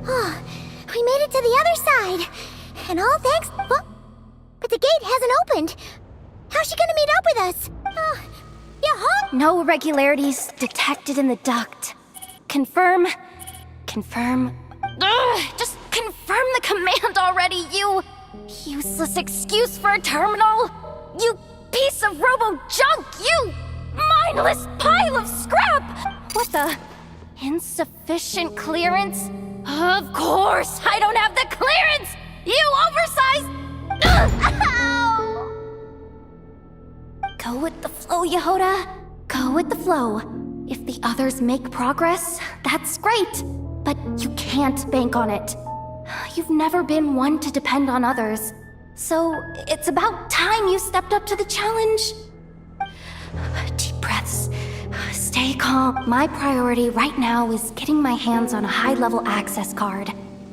Oh, we made it to the other side. And all thanks... Well, but the gate hasn't opened. How's she gonna meet up with us? Yehoda? No irregularities detected in the duct. Confirm. Just confirm the command already, you useless excuse for a terminal. You piece of robo-junk, you mindless pile of scrap. What the? Insufficient clearance? Of course, I don't have the clearance! You oversized... Ow! Go with the flow, Yehoda. Go with the flow. If the others make progress, that's great. But you can't bank on it. You've never been one to depend on others. So it's about time you stepped up to the challenge. Deep breaths. Stay calm. My priority right now is getting my hands on a high-level access card.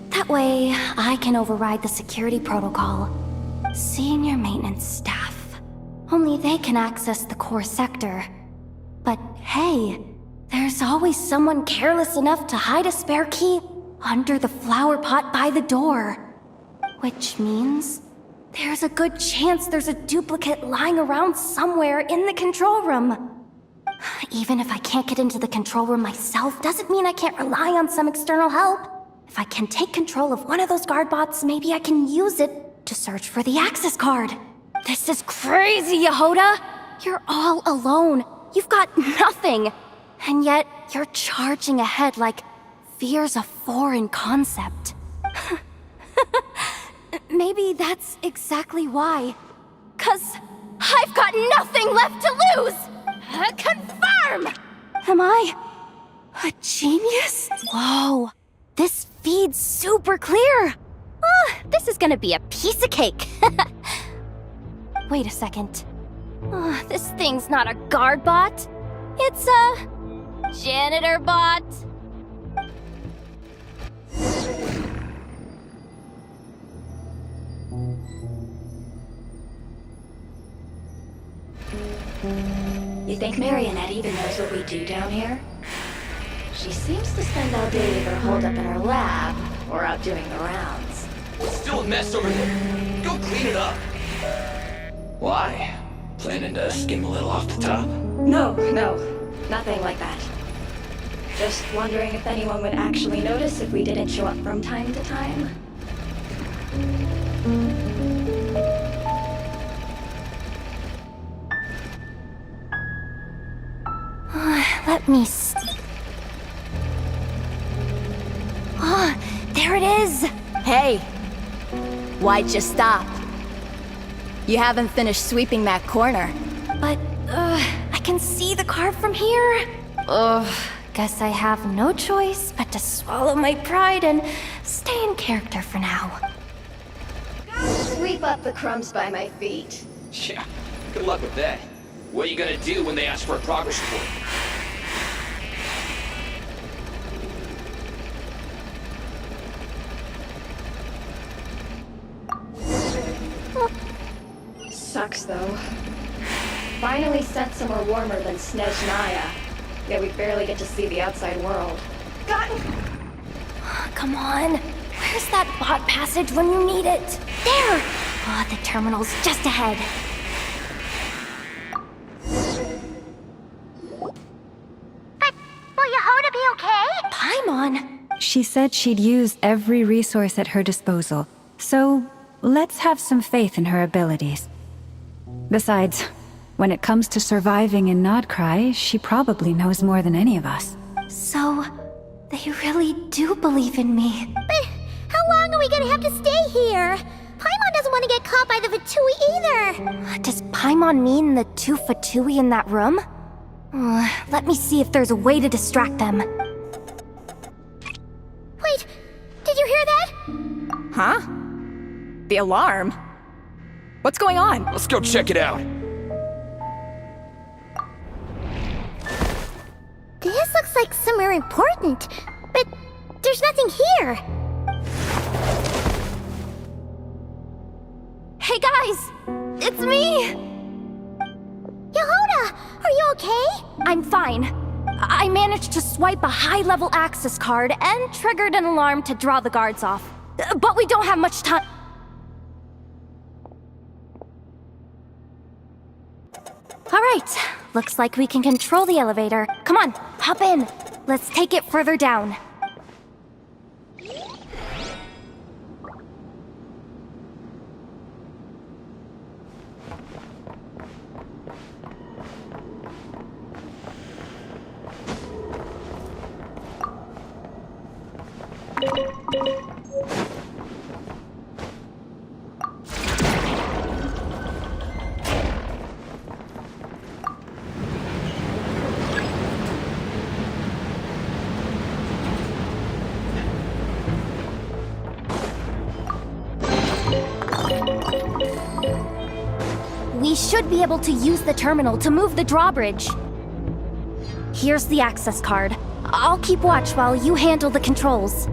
That way, I can override the security protocol. Senior maintenance staff. Only they can access the core sector. But hey, there's always someone careless enough to hide a spare key under the flower pot by the door. Which means there's a good chance there's a duplicate lying around somewhere in the control room. Even if I can't get into the control room myself, doesn't mean I can't rely on some external help. If I can take control of one of those guard bots, maybe I can use it to search for the access card. This is crazy, Yehoda! You're all alone. You've got nothing. And yet, you're charging ahead like fear's a foreign concept. Maybe that's exactly why. 'Cause I've got nothing left to lose! Confirm! Am I a genius? Whoa, this feed's super clear. Oh, this is gonna be a piece of cake. Wait a second. Oh, this thing's not a guard bot. It's a janitor bot. You think Marionette even knows what we do down here? She seems to spend all day either holed up in her lab or out doing the rounds. It's still a mess over there. Go clean it up. Why? Planning to skim a little off the top? No, nothing like that. Just wondering if anyone would actually notice if we didn't show up from time to time. Let me see. Ah, there it is! Hey! Why'd you stop? You haven't finished sweeping that corner. But, I can see the card from here. Guess I have no choice but to swallow my pride and stay in character for now. Sweep up the crumbs by my feet. Yeah, good luck with that. What are you gonna do when they ask for a progress report? Sucks, though. Finally sent somewhere warmer than Snezhnaya. Yet we barely get to see the outside world. Come on. Where's that bot passage when you need it? There! Oh, the terminal's just ahead. But will Yehoda be okay? Paimon! She said she'd use every resource at her disposal, so let's have some faith in her abilities. Besides, when it comes to surviving in Nod-Krai, she probably knows more than any of us. So, they really do believe in me. But how long are we gonna have to stay here? Paimon doesn't want to get caught by the Fatui either. Does Paimon mean the two Fatui in that room? Let me see if there's a way to distract them. Wait, did you hear that? Huh? The alarm? What's going on? Let's go check it out. This looks like somewhere important, but there's nothing here. Hey guys! It's me! Yehoda, are you okay? I'm fine. I managed to swipe a high-level access card and triggered an alarm to draw the guards off. But we don't have much time. Alright, looks like we can control the elevator. Come on, hop in. Let's take it further down. We should be able to use the terminal to move the drawbridge. Here's the access card. I'll keep watch while you handle the controls.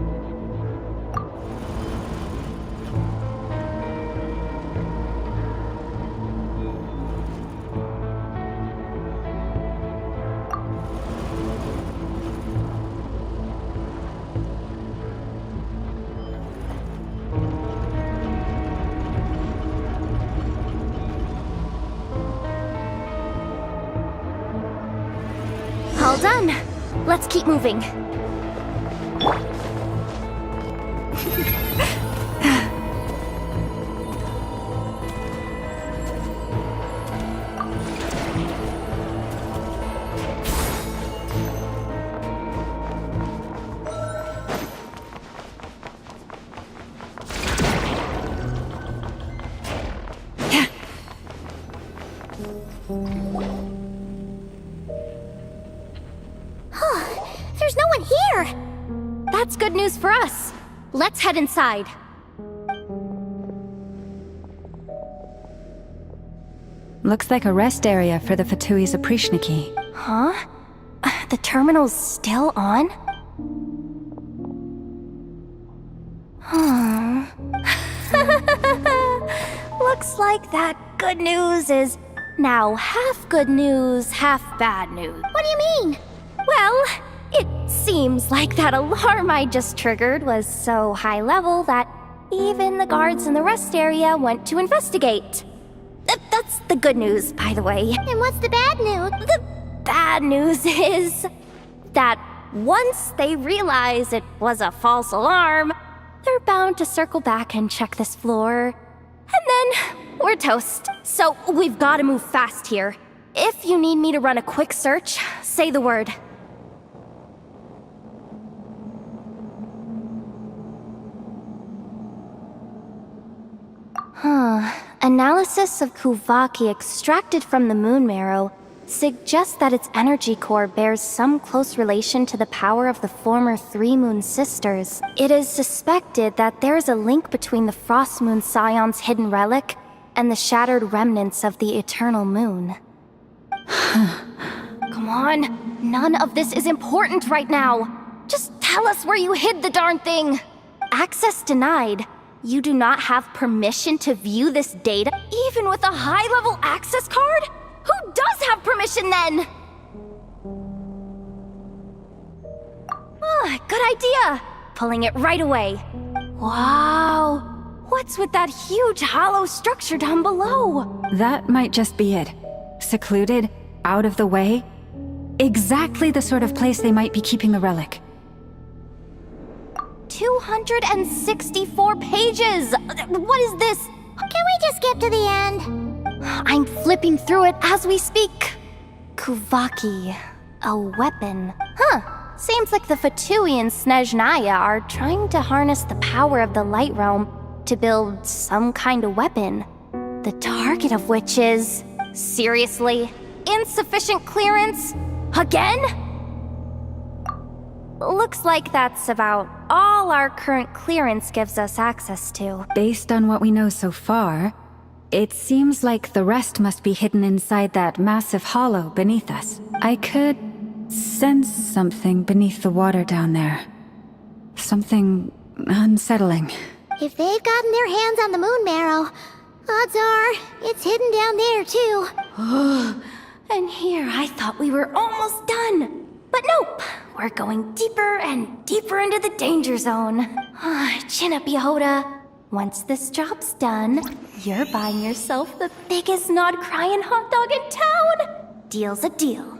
done. Let's keep moving. There's no one here! That's good news for us. Let's head inside. Looks like a rest area for the Fatui's Oprishniki. Huh? The terminal's still on? Looks like that good news is now half good news, half bad news. What do you mean? Well, it seems like that alarm I just triggered was so high level that even the guards in the rest area went to investigate. That's the good news, by the way. And what's the bad news? The bad news is that once they realize it was a false alarm, they're bound to circle back and check this floor. And then we're toast. So we've got to move fast here. If you need me to run a quick search, say the word. Analysis of Kuvaki extracted from the moon marrow suggests that its energy core bears some close relation to the power of the former Three Moon Sisters. It is suspected that there is a link between the Frost Moon Scion's hidden relic and the shattered remnants of the Eternal Moon. Come on, none of this is important right now. Just tell us where you hid the darn thing. Access denied. You do not have permission to view this data, even with a high-level access card? Who does have permission then? Good idea. Pulling it right away. Wow. What's with that huge hollow structure down below? That might just be it. Secluded, out of the way. Exactly the sort of place they might be keeping the relic. 264 pages! What is this? Can we just skip to the end? I'm flipping through it as we speak. Kuvaki. A weapon. Seems like the Fatui and Snezhnaya are trying to harness the power of the Light Realm to build some kind of weapon. The target of which is... seriously? Insufficient clearance? Again? Looks like that's about all our current clearance gives us access to. Based on what we know so far, it seems like the rest must be hidden inside that massive hollow beneath us. I could sense something beneath the water down there. Something unsettling. If they've gotten their hands on the moon marrow, odds are it's hidden down there too. And here I thought we were almost done. But nope, we're going deeper and deeper into the danger zone. Chin up, Yehoda. Once this job's done, you're buying yourself the biggest Nod-Krai and hot dog in town. Deal's a deal.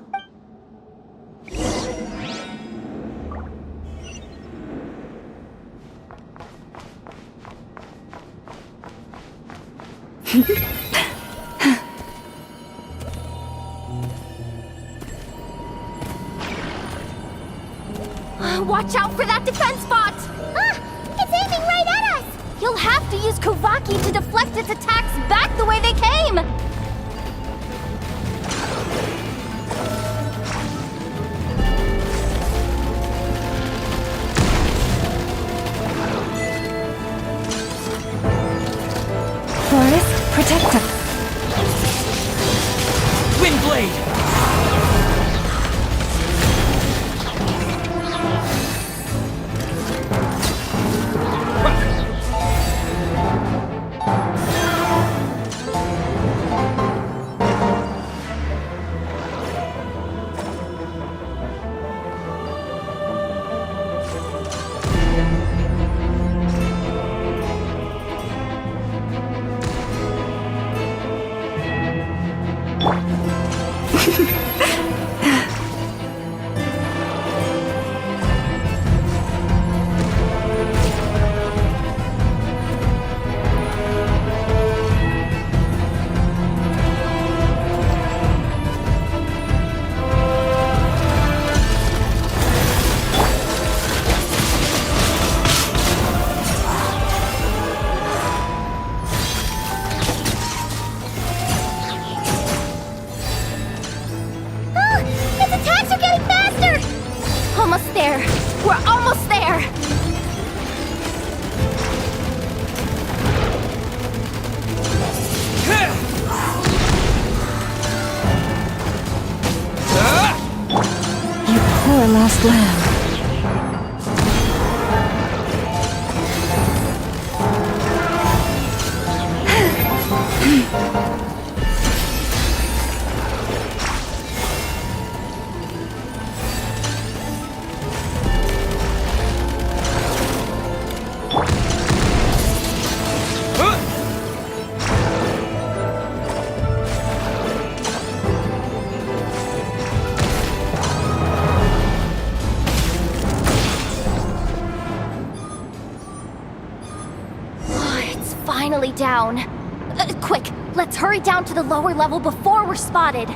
Watch out for that defense bot! It's aiming right at us! You'll have to use Kuvaki to deflect its attacks back the way they came! Forest, protect us. Windblade! attacks are getting faster! Almost there. We're almost there. You poor lost lamb. It's finally down. Quick, let's hurry down to the lower level before we're spotted.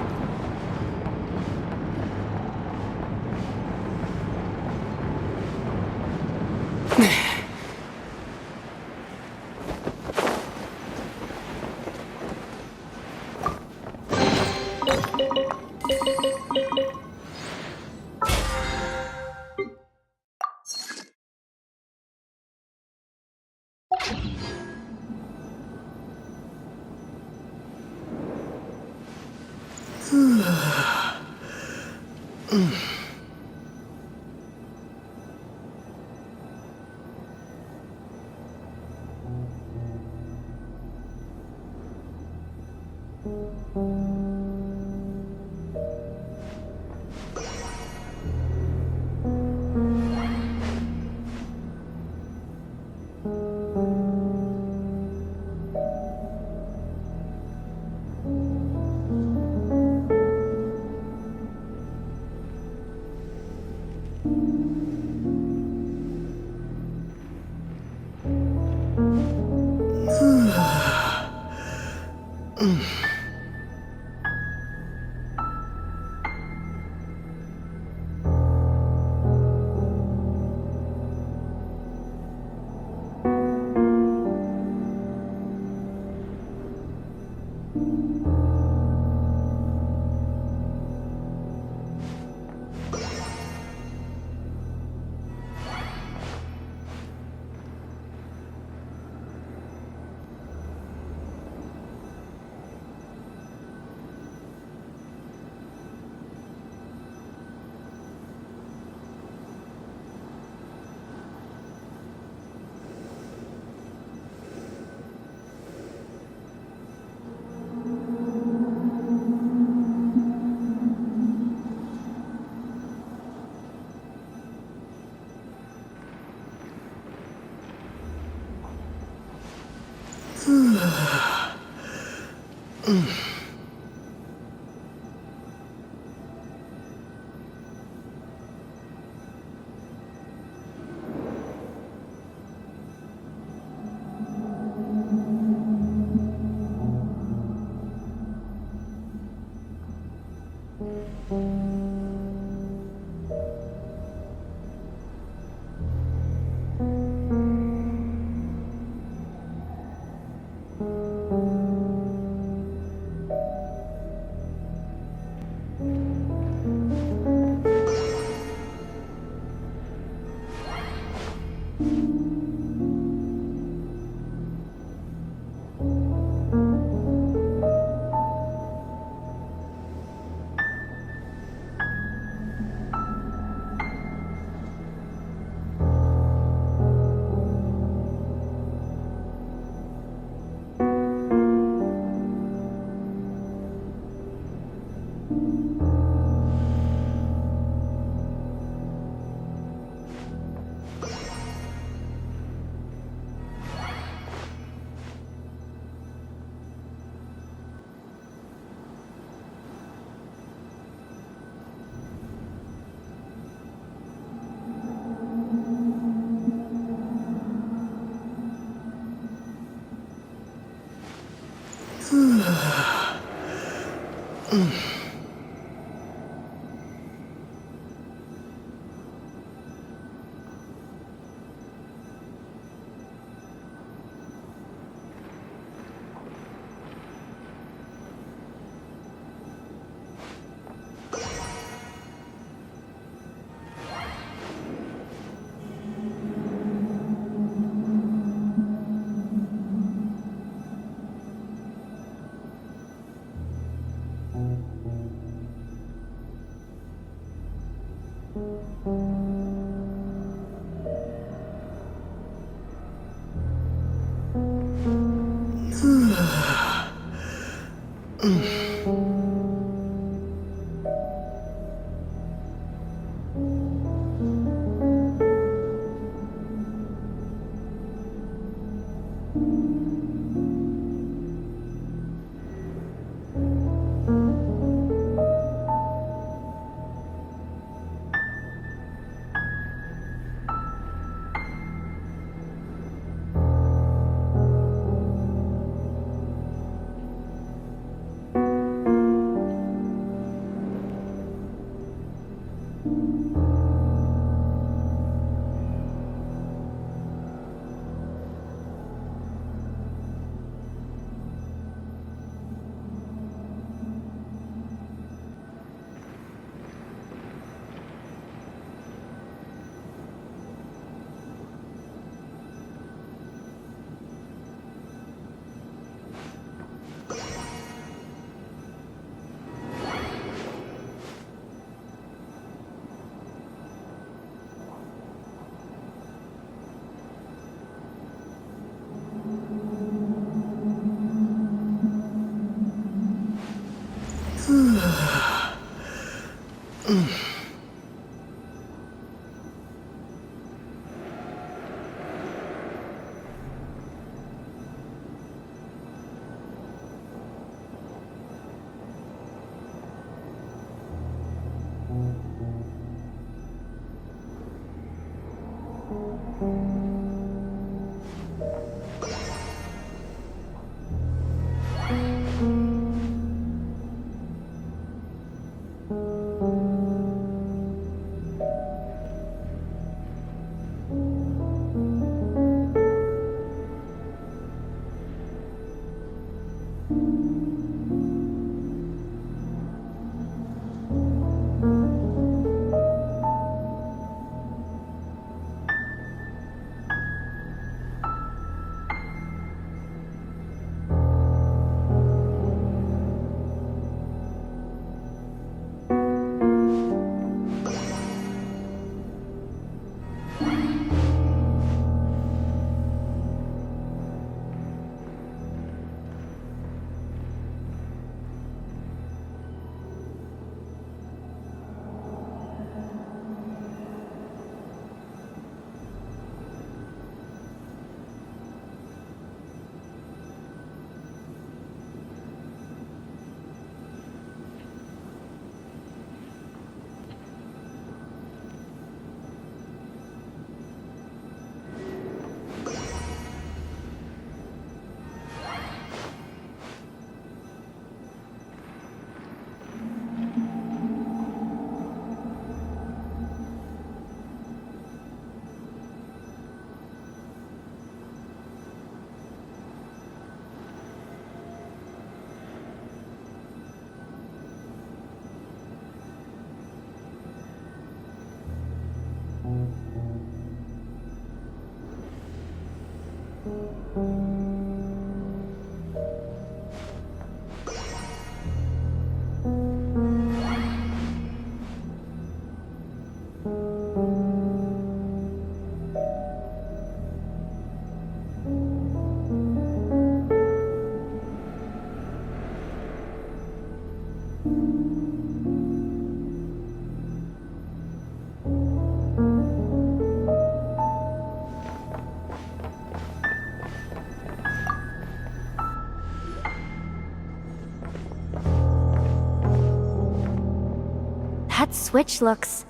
That switch looks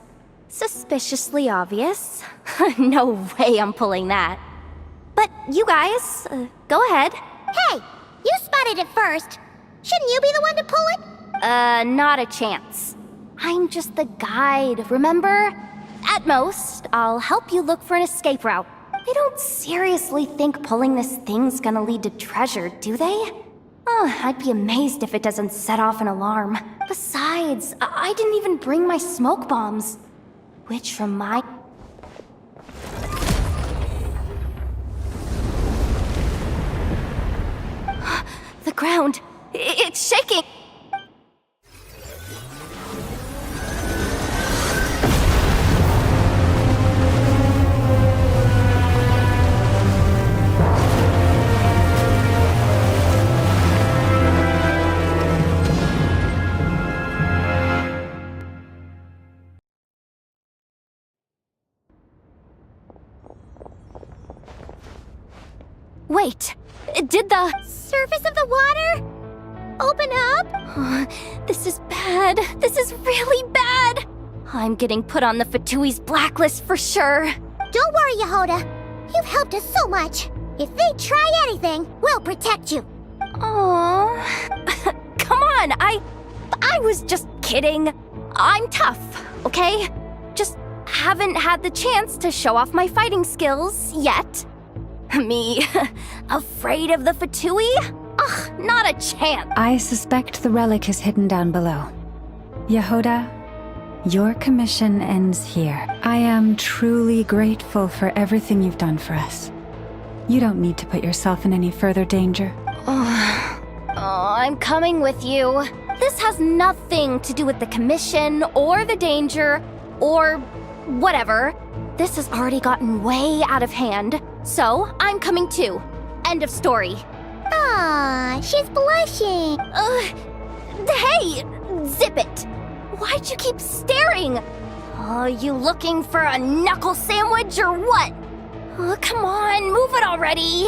suspiciously obvious. No way I'm pulling that. But you guys, go ahead. Hey, you spotted it first. Shouldn't you be the one to pull it? Not a chance. I'm just the guide, remember? At most, I'll help you look for an escape route. They don't seriously think pulling this thing's gonna lead to treasure, do they? Oh, I'd be amazed if it doesn't set off an alarm. Besides, I didn't even bring my smoke bombs. Which remind... The ground, it's shaking! Wait, did the surface of the water open up? This is bad. This is really bad. I'm getting put on the Fatui's blacklist for sure. Don't worry, Yehoda. You've helped us so much. If they try anything, we'll protect you. Aww. Come on, I was just kidding. I'm tough, okay? Just haven't had the chance to show off my fighting skills yet. Me, afraid of the Fatui? Ugh, not a chance. I suspect the relic is hidden down below. Yehoda, your commission ends here. I am truly grateful for everything you've done for us. You don't need to put yourself in any further danger. I'm coming with you. This has nothing to do with the commission or the danger or whatever. This has already gotten way out of hand, so I'm coming too. End of story. Ah, she's blushing. Hey, zip it. Why'd you keep staring? Oh, you looking for a knuckle sandwich or what? Oh, come on, move it already.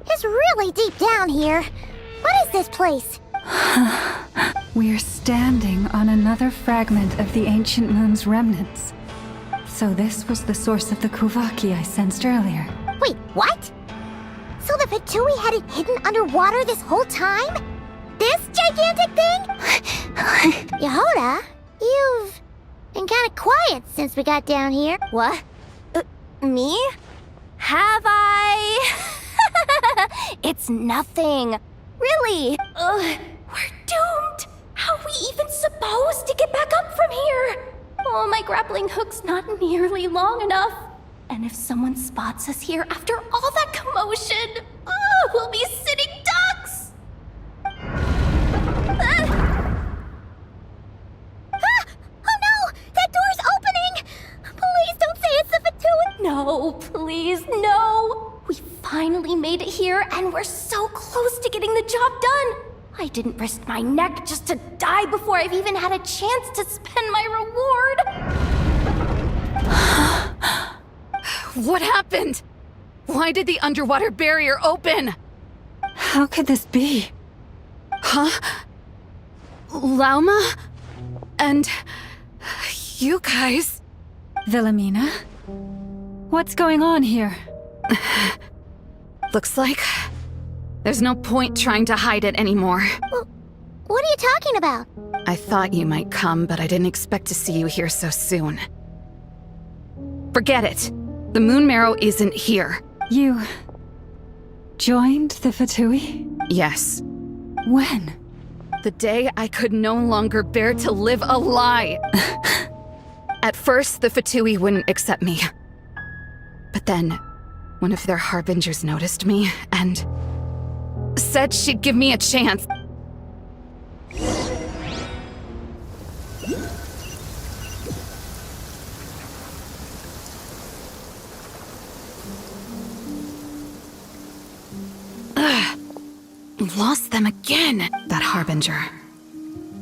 It's really deep down here. What is this place? We're standing on another fragment of the ancient moon's remnants. So this was the source of the Kuvaki I sensed earlier. Wait, what? So the Fatui had it hidden underwater this whole time? This gigantic thing? Yehoda, you've been kind of quiet since we got down here. What? Me? Have I? It's nothing. Really. We're doomed. How are we even supposed to get back up from here? Oh, my grappling hook's not nearly long enough. And if someone spots us here after all that commotion, we'll be sitting ducks! Oh no! That door's opening! Please don't say it's the Fatui! No, please, no! We finally made it here, and we're so close to getting the job done! I didn't risk my neck just to die before I've even had a chance to spend my reward! What happened? Why did the underwater barrier open? How could this be? Huh? Lauma? And you guys? Wilhelmina? What's going on here? Looks like there's no point trying to hide it anymore. What are you talking about? I thought you might come, but I didn't expect to see you here so soon. Forget it. The Moon Marrow isn't here. You joined the Fatui? Yes. When? The day I could no longer bear to live a lie. At first, the Fatui wouldn't accept me. But then, one of their harbingers noticed me and said she'd give me a chance. Lost them again! That harbinger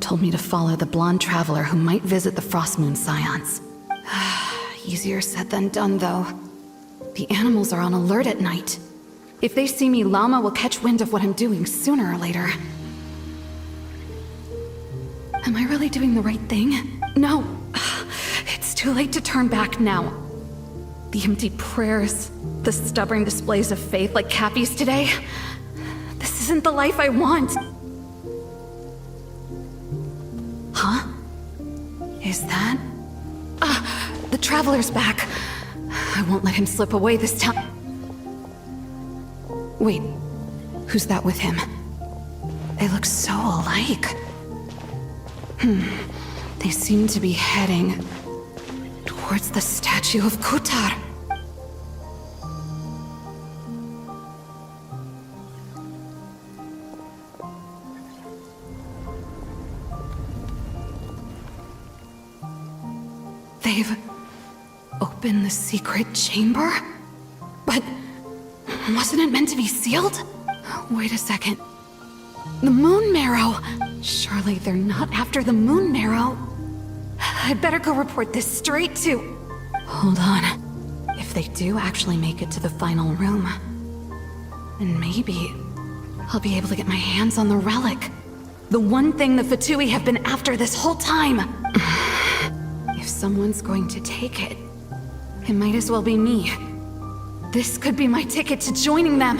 told me to follow the blonde traveler who might visit the Frostmoon Scions. Easier said than done, though. The animals are on alert at night. If they see me, Llama will catch wind of what I'm doing sooner or later. Am I really doing the right thing? No. It's too late to turn back now. The empty prayers, the stubborn displays of faith like Cappy's today. This isn't the life I want. Huh? Is that? The Traveler's back. I won't let him slip away this time. Wait, who's that with him? They look so alike. They seem to be heading towards the statue of Kutar. They've opened the secret chamber? But wasn't it meant to be sealed? Wait a second. The Moon Marrow! Surely they're not after the Moon Marrow. I'd better go report this straight to... Hold on. If they do actually make it to the final room, then maybe I'll be able to get my hands on the relic. The one thing the Fatui have been after this whole time. If someone's going to take it, it might as well be me. This could be my ticket to joining them.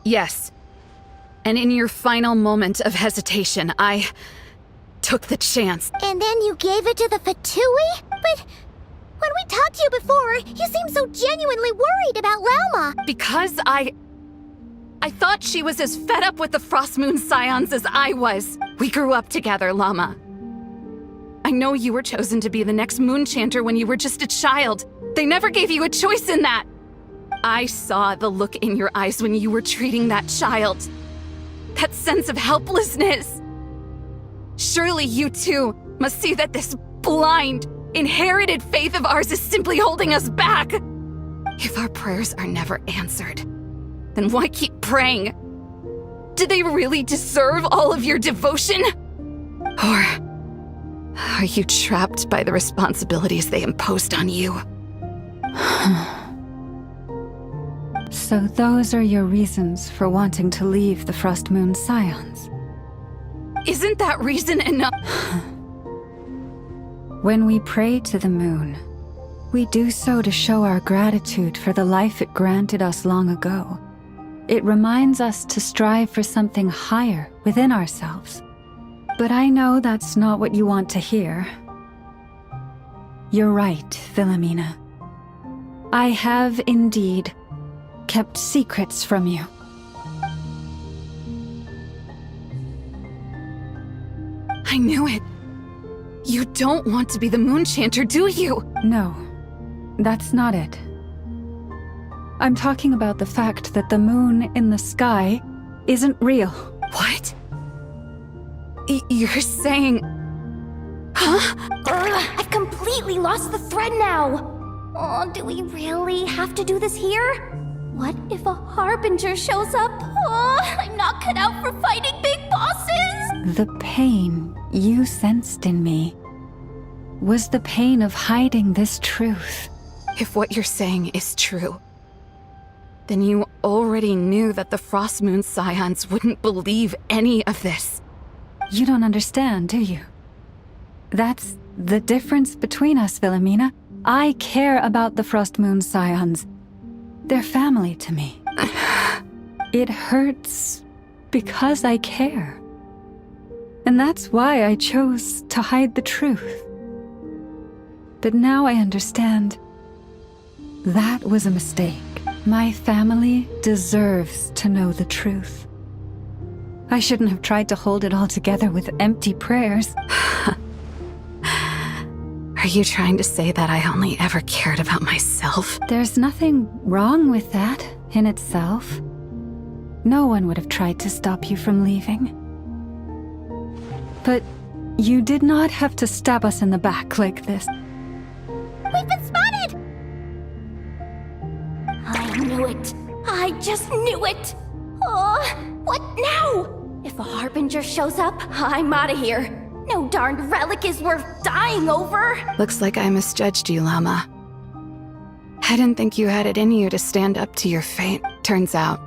Yes. And in your final moment of hesitation, I took the chance. And then you gave it to the Fatui? But when we talked to you before, you seemed so genuinely worried about Llama. Because I thought she was as fed up with the Frostmoon Scions as I was. We grew up together, Llama. I know you were chosen to be the next Moon Chanter when you were just a child. They never gave you a choice in that. I saw the look in your eyes when you were treating that child. That sense of helplessness. Surely you too must see that this blind, inherited faith of ours is simply holding us back. If our prayers are never answered, then why keep praying? Do they really deserve all of your devotion? Or are you trapped by the responsibilities they imposed on you? So those are your reasons for wanting to leave the Frostmoon Scions? Isn't that reason enough? When we pray to the moon, we do so to show our gratitude for the life it granted us long ago. It reminds us to strive for something higher within ourselves. But I know that's not what you want to hear. You're right, Philomena. I have indeed kept secrets from you. I knew it. You don't want to be the Moon Chanter, do you? No, that's not it. I'm talking about the fact that the moon in the sky isn't real. What? You're saying... Huh? I've completely lost the thread now. Oh, do we really have to do this here? What if a harbinger shows up? Oh, I'm not cut out for fighting big bosses! The pain you sensed in me was the pain of hiding this truth. If what you're saying is true, Then you already knew that the Frost Moon Scions wouldn't believe any of this. You don't understand, do you? That's the difference between us, Wilhelmina. I care about the Frost Moon Scions. They're family to me. It hurts because I care. And that's why I chose to hide the truth. But now I understand. That was a mistake. My family deserves to know the truth. I shouldn't have tried to hold it all together with empty prayers. Are you trying to say that I only ever cared about myself? There's nothing wrong with that in itself. No one would have tried to stop you from leaving. But you did not have to stab us in the back like this. We've been spotted! I knew it. I just knew it. Oh, what now? If a Harbinger shows up, I'm out of here. No darned relic is worth dying over. Looks like I misjudged you, Llama. I didn't think you had it in you to stand up to your fate. Turns out,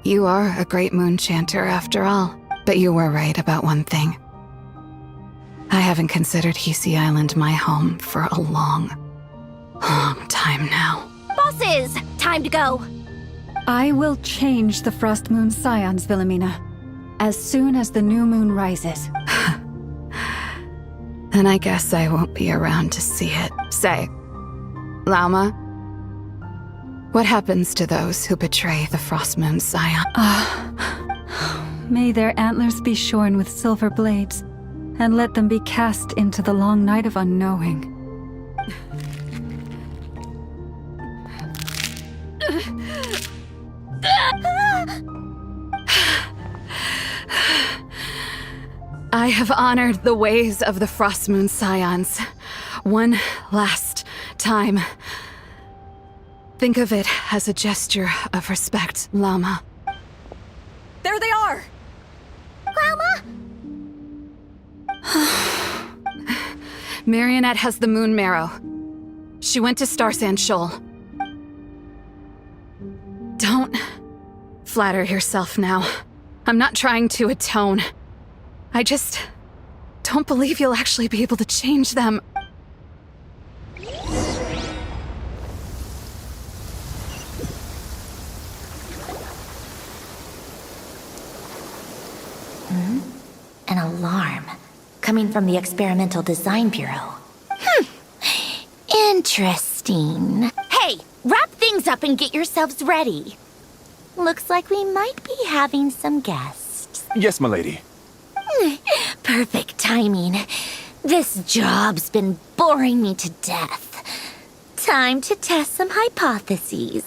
you are a great moon chanter after all. But you were right about one thing. I haven't considered Hisi Island my home for a long time now. Bosses, time to go. I will change the Frost Moon Scions, Wilhelmina, as soon as the new moon rises. Then I guess I won't be around to see it. Say, Lauma, what happens to those who betray the Frost Moon Scion? May their antlers be shorn with silver blades, and let them be cast into the long night of unknowing. I have honored the ways of the Frost Moon Scions one last time. Think of it as a gesture of respect, Llama. There they are! Grandma? Marionette has the moon marrow. She went to Star Sand Shoal. Don't flatter yourself now. I'm not trying to atone. I just don't believe you'll actually be able to change them. An alarm coming from the Experimental Design Bureau. Interesting. Hey, wrap things up and get yourselves ready. Looks like we might be having some guests. Yes, milady. Perfect timing. This job's been boring me to death. Time to test some hypotheses.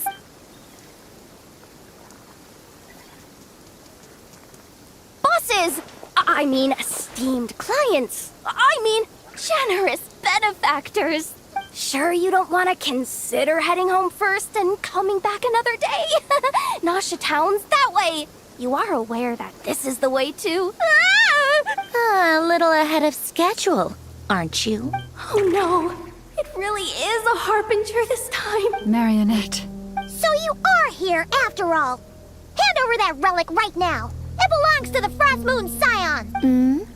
Bosses! I mean, esteemed clients. I mean, generous benefactors. Sure you don't want to consider heading home first and coming back another day? Nasha Town's that way. You are aware that this is the way to... A little ahead of schedule, aren't you? Oh no, it really is a harbinger this time. Marionette. So you are here after all. Hand over that relic right now. It belongs to the Frost Moon Scions.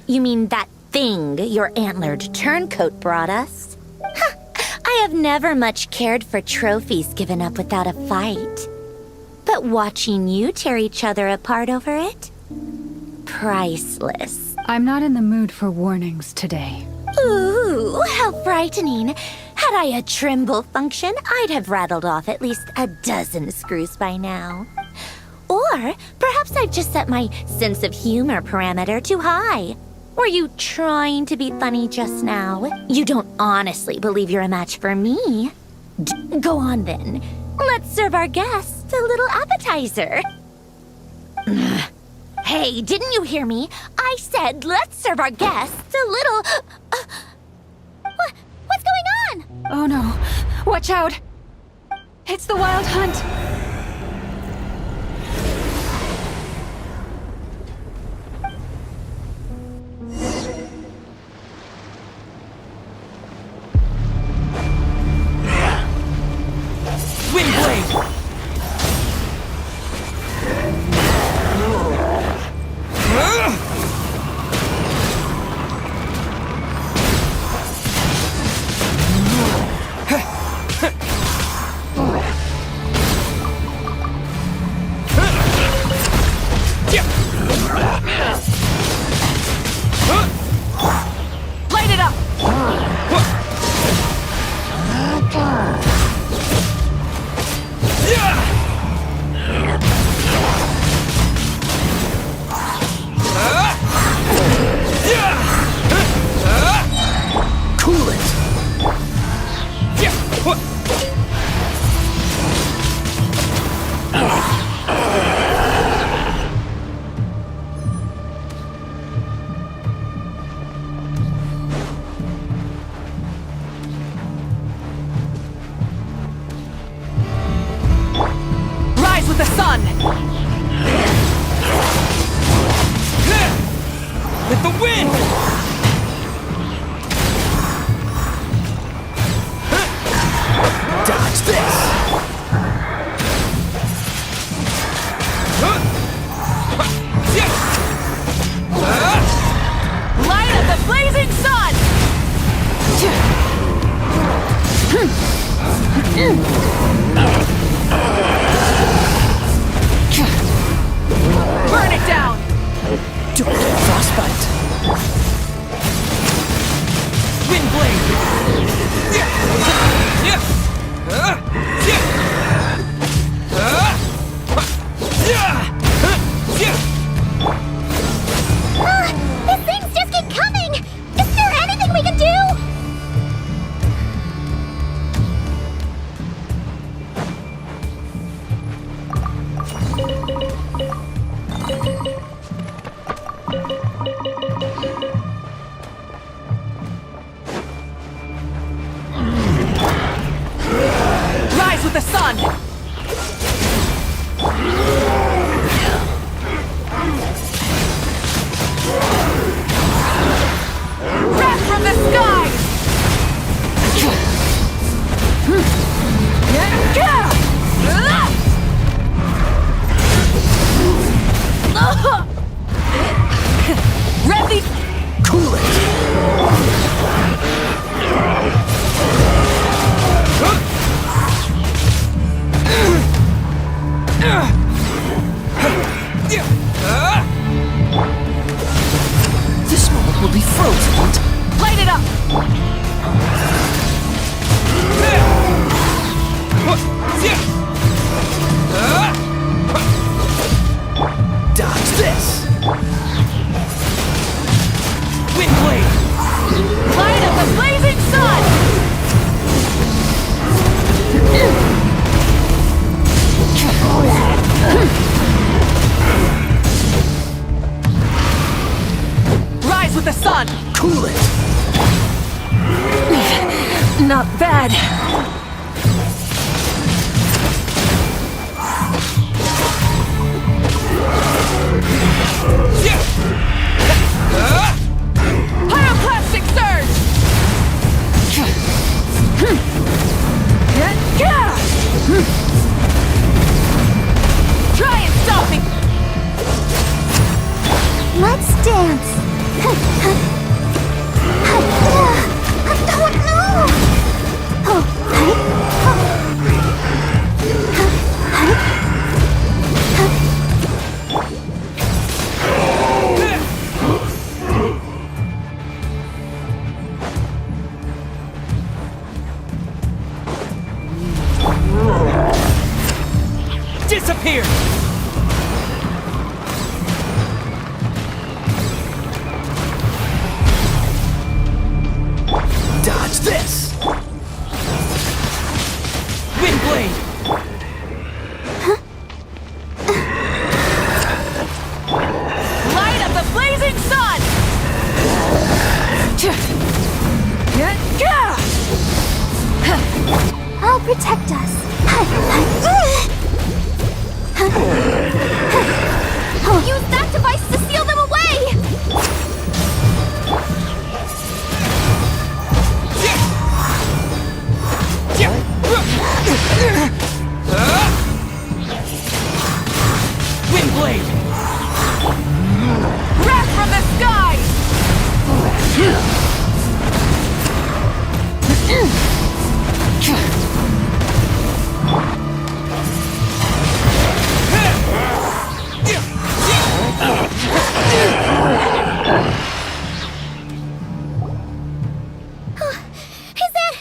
You mean that thing your antlered turncoat brought us? I have never much cared for trophies given up without a fight. But watching you tear each other apart over it? Priceless. I'm not in the mood for warnings today. Ooh, how frightening. Had I a Trimble function, I'd have rattled off at least a dozen screws by now. Or perhaps I've just set my sense of humor parameter too high. Were you trying to be funny just now? You don't honestly believe you're a match for me? Go on then. Let's serve our guests a little appetizer. Hey, didn't you hear me? I said let's serve our guests a little... What's going on? Oh no, watch out! It's the Wild Hunt! Burn it down! Don't get frostbite. Wind These things just keep coming! Is there anything we can do? Rise with the sun! Wrath from the skies! Rev the... Cool it. This moment will be frozen. Light it up! Dodge this. Wind blade. Light of the blazing sun! Rise with the sun! Cool it. Not bad. Pyroclastic surge! Try and stop me! Let's dance. Disappear. Dodge this. Wind blade. Light of the blazing sun! I'll protect us. Use that device to seal them away! Wind blade. Wrath from the skies! Is that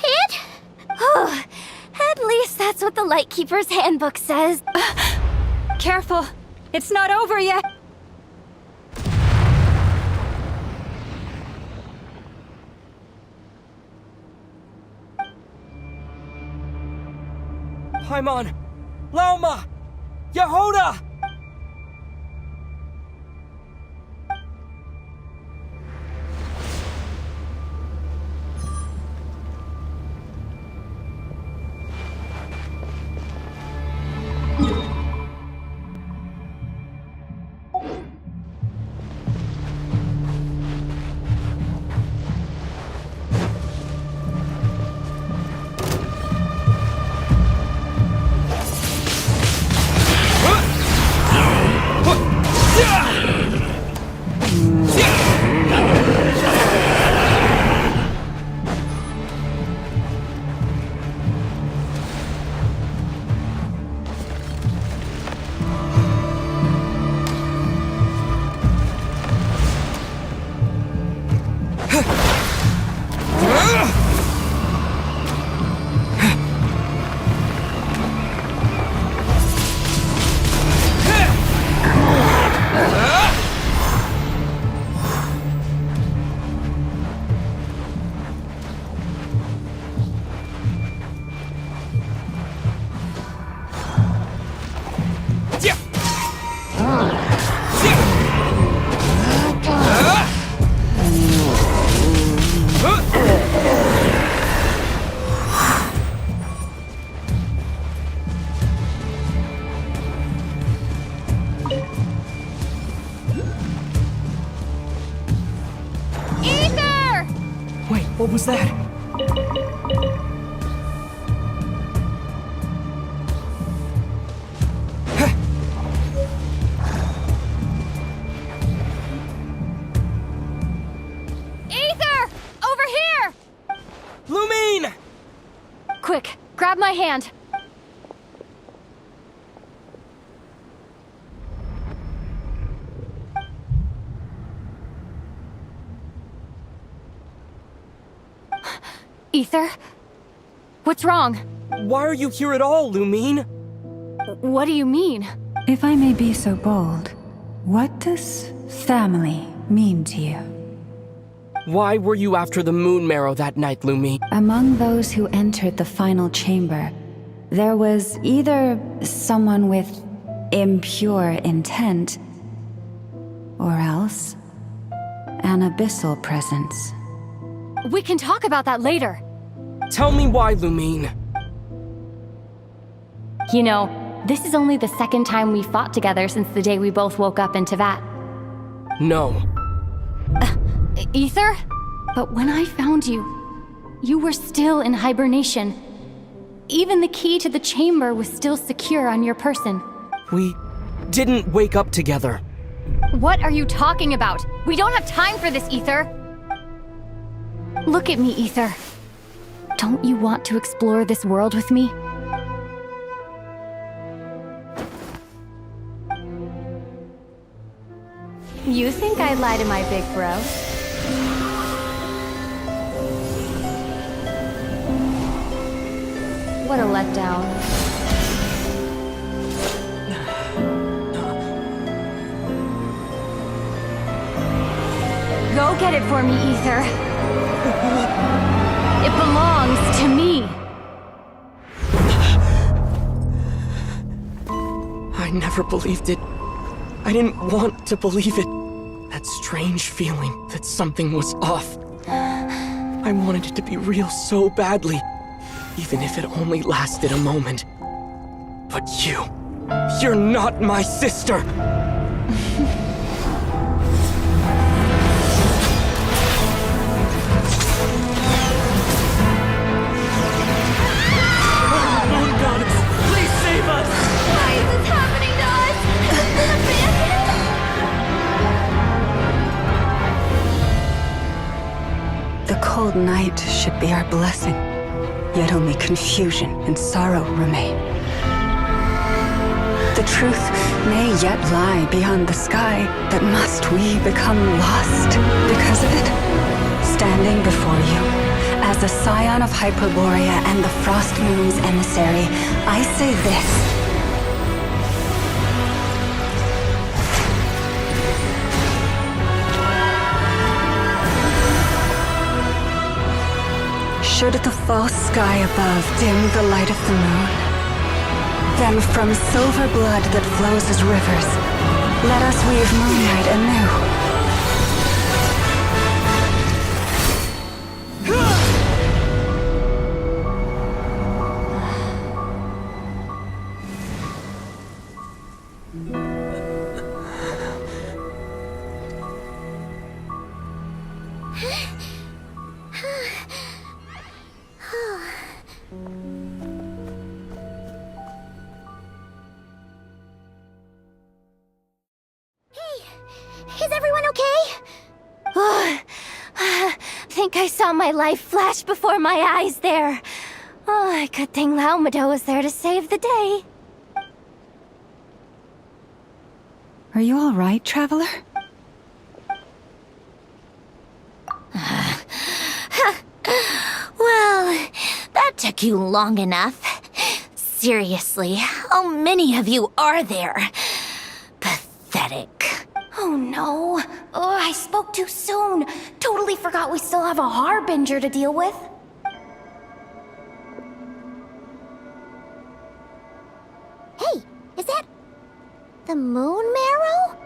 it? Oh, at least that's what the Lightkeeper's handbook says. Careful, it's not over yet. Paimon. Laoma. Yehoda. What was that? Ether! Over here! Lumine! Quick, grab my hand. Ether? What's wrong? Why are you here at all, Lumine? What do you mean? If I may be so bold, what does family mean to you? Why were you after the moon marrow that night, Lumine? Among those who entered the final chamber, there was either someone with impure intent, or else an abyssal presence. We can talk about that later. Tell me why, Lumine. You know, this is only the second time we fought together since the day we both woke up in Teyvat. No. Ether? But when I found you, you were still in hibernation. Even the key to the chamber was still secure on your person. We didn't wake up together. What are you talking about? We don't have time for this, Ether. Look at me, Ether. Don't you want to explore this world with me? You think I'd lie to my big bro? What a letdown. Go get it for me, Ether. It belongs to me. I never believed it. I didn't want to believe it. That strange feeling that something was off. I wanted it to be real so badly, even if it only lasted a moment. But you're not my sister! Moon Goddess, please save us! Why is this happening to us? The cold night should be our blessing, yet only confusion and sorrow remain. The truth may yet lie beyond the sky, but must we become lost because of it? Standing before you, as a scion of Hyperborea and the Frost Moon's emissary, I say this. Should the false sky above dim the light of the moon, then from silver blood that flows as rivers, let us weave moonlight anew. Is everyone okay? Think I saw my life flash before my eyes there. Oh, good thing Laomado was there to save the day. Are you all right, traveler? Well, that took you long enough. Seriously, how many of you are there? Pathetic. Oh no. Oh, I spoke too soon. Totally forgot we still have a harbinger to deal with. Hey, is that the moon marrow?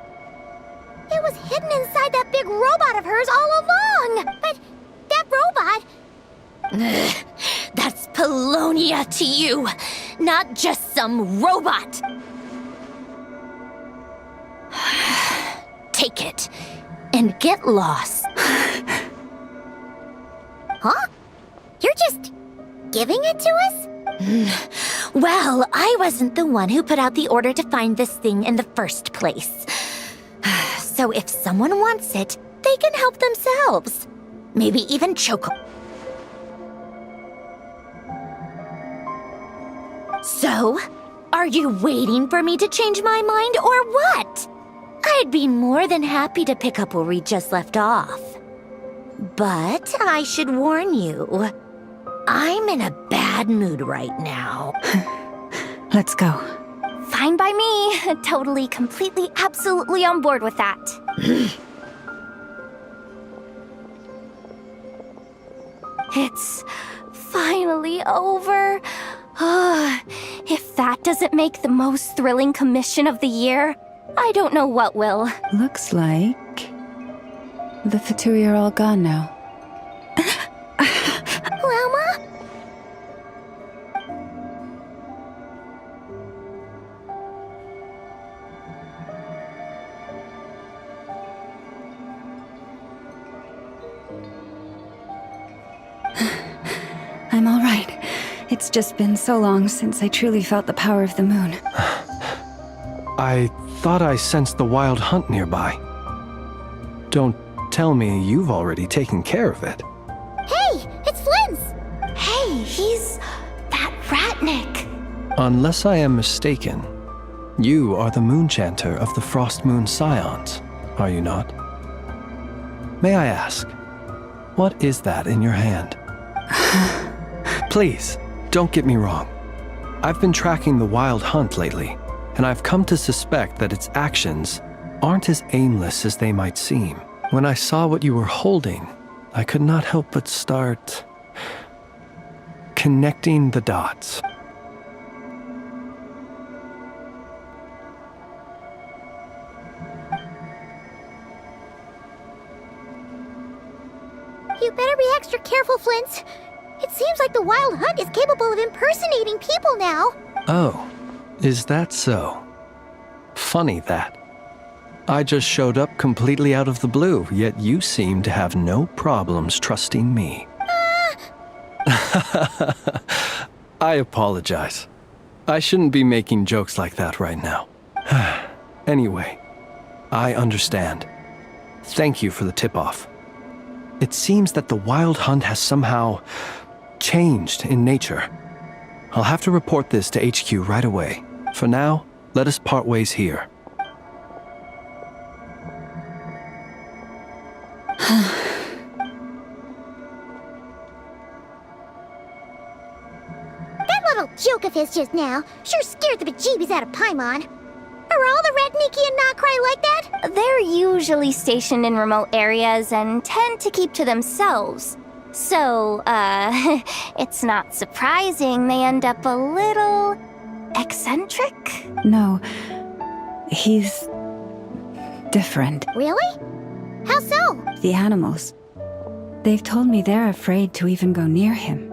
It was hidden inside that big robot of hers all along. But that robot... That's Polonia to you, not just some robot. Take it and get lost. Huh? You're just giving it to us? Well, I wasn't the one who put out the order to find this thing in the first place. So if someone wants it, they can help themselves. Maybe even choke. So, are you waiting for me to change my mind or what? I'd be more than happy to pick up where we just left off. But I should warn you, I'm in a bad mood right now. Let's go. Fine by me. Totally, completely, absolutely on board with that. It's finally over. If that doesn't make the most thrilling commission of the year, I don't know what will. Looks like the Fatui are all gone now. Wilma? I'm all right. It's just been so long since I truly felt the power of the moon. I thought I sensed the wild hunt nearby. Don't tell me you've already taken care of it. Hey, it's Flynn's! Hey, he's that Ratnik. Unless I am mistaken, you are the Moonchanter of the Frost Moon Scions, are you not? May I ask, what is that in your hand? Please, don't get me wrong. I've been tracking the wild hunt lately, and I've come to suspect that its actions aren't as aimless as they might seem. When I saw what you were holding, I could not help but start connecting the dots. You better be extra careful, Flint. It seems like the Wild Hunt is capable of impersonating people now. Oh, is that so? Funny that. I just showed up completely out of the blue, yet you seem to have no problems trusting me. I apologize. I shouldn't be making jokes like that right now. Anyway, I understand. Thank you for the tip-off. It seems that the Wild Hunt has somehow changed in nature. I'll have to report this to HQ right away. For now, let us part ways here. That little joke of his just now sure scared the bejeebies out of Paimon. Are all the Ratniki and Nod-Krai like that? They're usually stationed in remote areas and tend to keep to themselves. So, it's not surprising they end up a little eccentric? No, he's different. Really? How so? The animals. They've told me they're afraid to even go near him.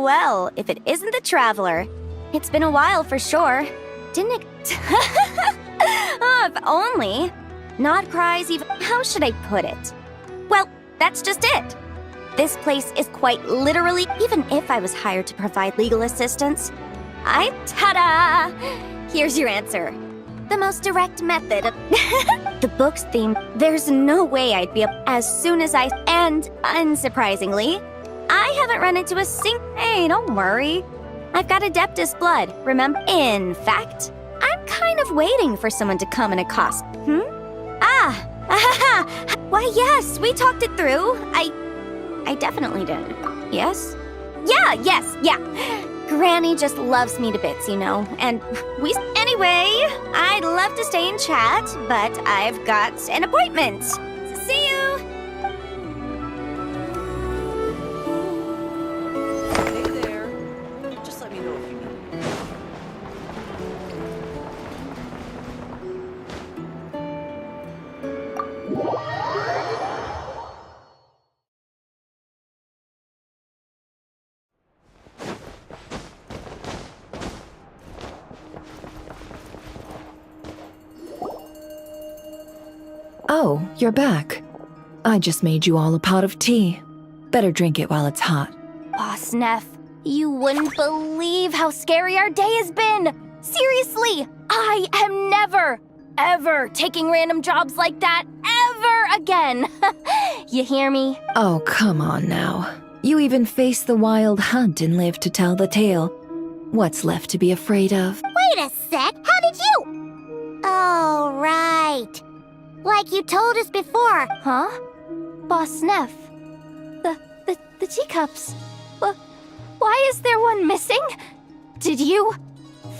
Well, if it isn't the Traveler. It's been a while for sure. Didn't it... Oh, if only. Nod-Krai's even... How should I put it? Well, that's just it. This place is quite literally, even if I was hired to provide legal assistance, ta-da! Here's your answer. The most direct method of... The book's theme, there's no way I'd be up as soon as I... And, unsurprisingly, I haven't run into a Hey, don't worry. I've got Adeptus blood, remember? In fact, I'm kind of waiting for someone to come and accost. Why, yes, we talked it through. I definitely did. Yes? Yeah. Granny just loves me to bits, you know, and Anyway, I'd love to stay and chat, but I've got an appointment. See you! Hey there. Just let me know if you need. Oh, you're back. I just made you all a pot of tea. Better drink it while it's hot. Boss Neff, you wouldn't believe how scary our day has been! Seriously, I am never, ever taking random jobs like that ever again! You hear me? Oh, come on now. You even faced the wild hunt and lived to tell the tale. What's left to be afraid of? Wait a sec, how did you? Oh, right. Like you told us before. Huh? Boss Neff, the teacups. Why is there one missing? Did you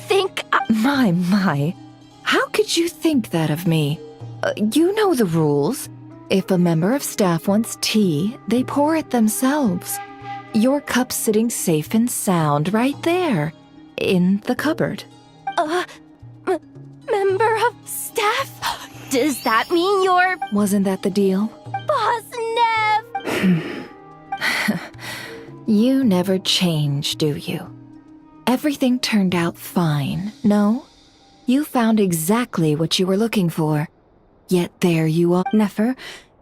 think My. How could you think that of me? You know the rules. If a member of staff wants tea, they pour it themselves. Your cup's sitting safe and sound right there, in the cupboard. Member of staff? Does that mean you're... Wasn't that the deal? Boss Neff? You never change, do you? Everything turned out fine, no? You found exactly what you were looking for. Yet there you are. Nefer,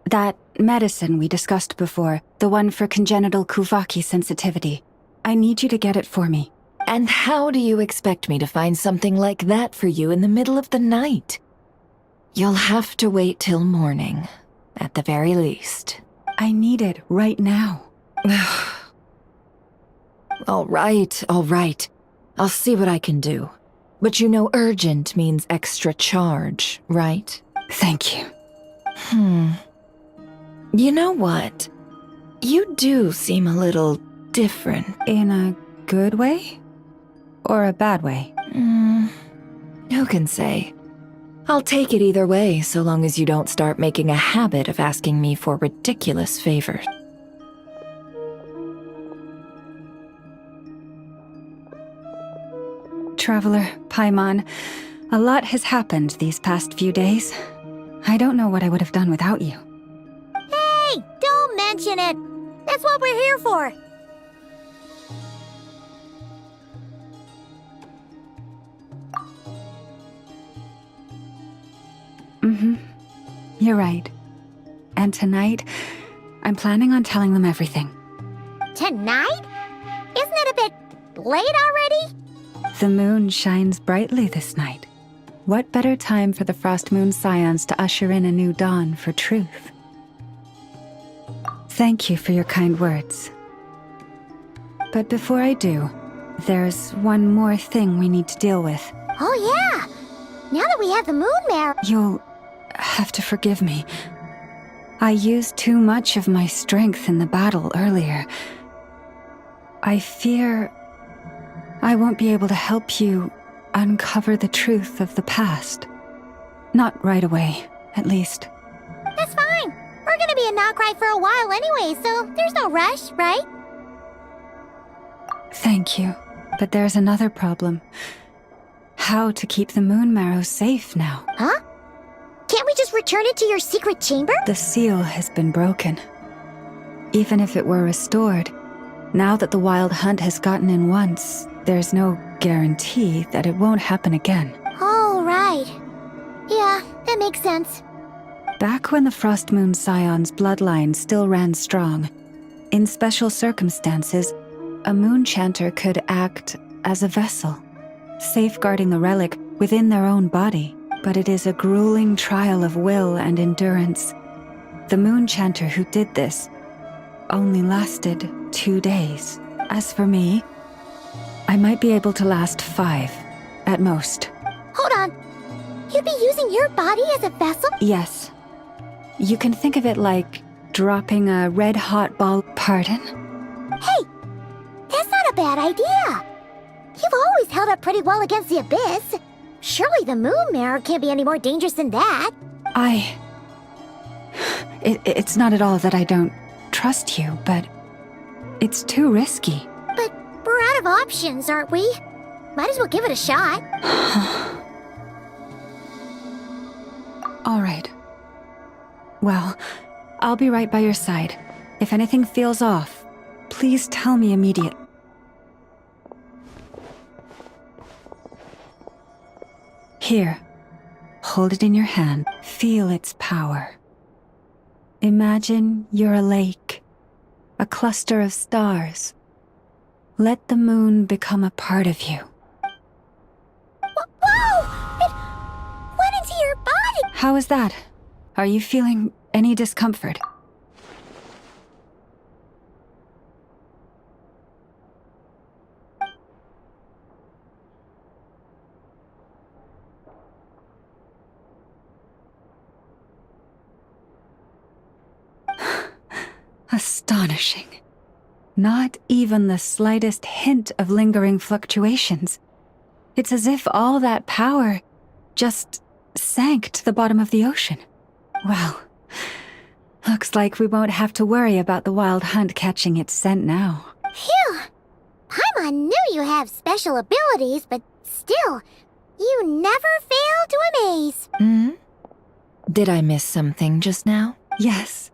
that medicine we discussed before, the one for congenital Kuvaki sensitivity, I need you to get it for me. And how do you expect me to find something like that for you in the middle of the night? You'll have to wait till morning, at the very least. I need it right now. All right. I'll see what I can do. But you know urgent means extra charge, right? Thank you. You know what? You do seem a little different. In a good way? Or a bad way? Who can say? I'll take it either way, so long as you don't start making a habit of asking me for ridiculous favors. Traveler, Paimon, a lot has happened these past few days. I don't know what I would have done without you. Hey, don't mention it. That's what we're here for. You're right. And tonight, I'm planning on telling them everything. Tonight? Isn't it a bit late already? The moon shines brightly this night. What better time for the Frost Moon Scions to usher in a new dawn for truth? Thank you for your kind words. But before I do, there's one more thing we need to deal with. Oh yeah! Now that we have the moon mare... You'll have to forgive me. I used too much of my strength in the battle earlier. I fear I won't be able to help you uncover the truth of the past. Not right away, at least. That's fine. We're gonna be in Nod-Krai for a while anyway, so there's no rush, right? Thank you. But there's another problem. How to keep the moon marrow safe now? Huh? Can't we just return it to your secret chamber? The seal has been broken. Even if it were restored, now that the wild hunt has gotten in once, there's no guarantee that it won't happen again. Oh, right. Yeah, that makes sense. Back when the Frost Moon Scion's bloodline still ran strong, in special circumstances, a moon chanter could act as a vessel, safeguarding the relic within their own body. But it is a grueling trial of will and endurance. The moon chanter who did this only lasted 2 days. As for me, I might be able to last 5, at most. Hold on. You'd be using your body as a vessel? Yes. You can think of it like dropping a red-hot ball. Pardon? Hey, that's not a bad idea. You've always held up pretty well against the abyss. Surely the moon mirror can't be any more dangerous than that. It's not at all that I don't trust you, but it's too risky. But we're out of options, aren't we? Might as well give it a shot. All right. Well, I'll be right by your side. If anything feels off, please tell me immediately. Here, hold it in your hand. Feel its power. Imagine you're a lake, a cluster of stars. Let the moon become a part of you. Whoa! It went into your body! How is that? Are you feeling any discomfort? Astonishing. Not even the slightest hint of lingering fluctuations. It's as if all that power just sank to the bottom of the ocean. Well, looks like we won't have to worry about the wild hunt catching its scent now. Phew! Paimon knew you have special abilities, but still, you never fail to amaze. Did I miss something just now? Yes.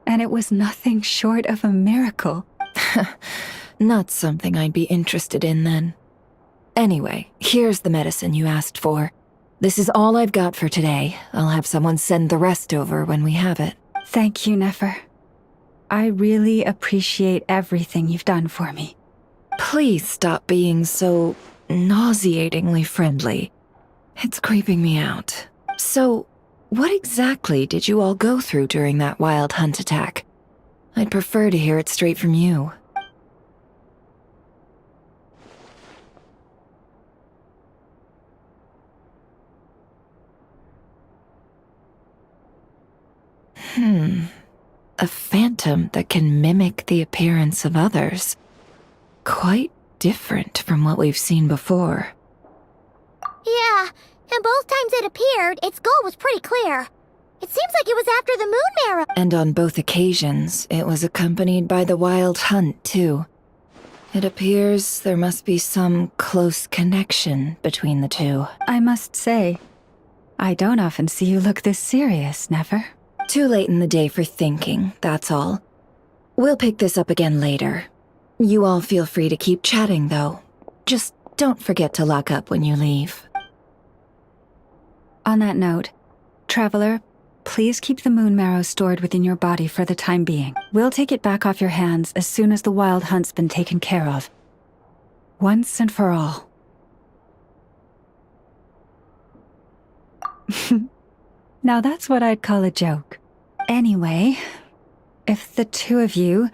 And it was nothing short of a miracle. Not something I'd be interested in then. Anyway, here's the medicine you asked for. This is all I've got for today. I'll have someone send the rest over when we have it. Thank you, Nefer. I really appreciate everything you've done for me. Please stop being so nauseatingly friendly. It's creeping me out. So, what exactly did you all go through during that wild hunt attack? I'd prefer to hear it straight from you. A phantom that can mimic the appearance of others. Quite different from what we've seen before. Yeah, and both times it appeared, its goal was pretty clear. It seems like it was after the moon marrow. And on both occasions, it was accompanied by the wild hunt, too. It appears there must be some close connection between the two. I must say, I don't often see you look this serious, Nefer. Too late in the day for thinking, that's all. We'll pick this up again later. You all feel free to keep chatting, though. Just don't forget to lock up when you leave. On that note, Traveler, please keep the moon marrow stored within your body for the time being. We'll take it back off your hands as soon as the wild hunt's been taken care of. Once and for all. Now that's what I'd call a joke. Anyway, if the two of you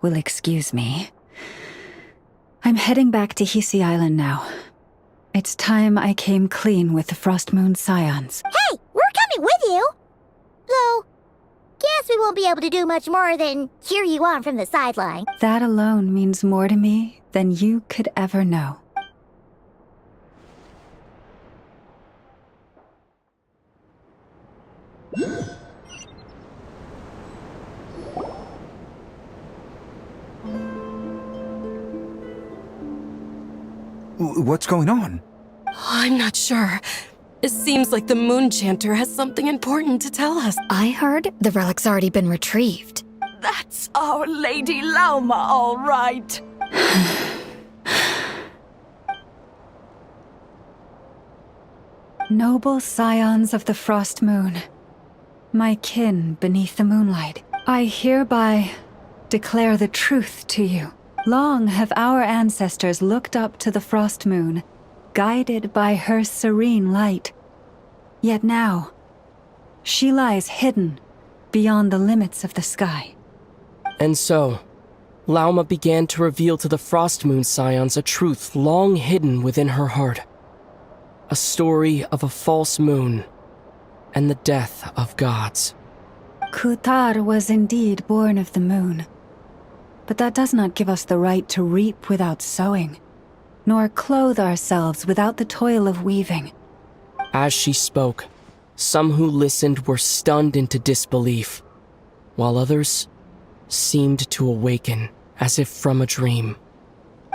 will excuse me, I'm heading back to Hisi Island now. It's time I came clean with the Frost Moon Scions. Hey, we're coming with you! Though, guess we won't be able to do much more than cheer you on from the sideline. That alone means more to me than you could ever know. What's going on? I'm not sure. It seems like the Moon Chanter has something important to tell us. I heard the relic's already been retrieved. That's our Lady Lauma, all right. Noble scions of the Frost Moon, my kin beneath the moonlight, I hereby declare the truth to you. Long have our ancestors looked up to the Frost Moon, guided by her serene light. Yet now, she lies hidden beyond the limits of the sky. And so, Lauma began to reveal to the Frost Moon Scions a truth long hidden within her heart. A story of a false moon and the death of gods. Kutar was indeed born of the moon. But that does not give us the right to reap without sowing, nor clothe ourselves without the toil of weaving. As she spoke, some who listened were stunned into disbelief, while others seemed to awaken as if from a dream.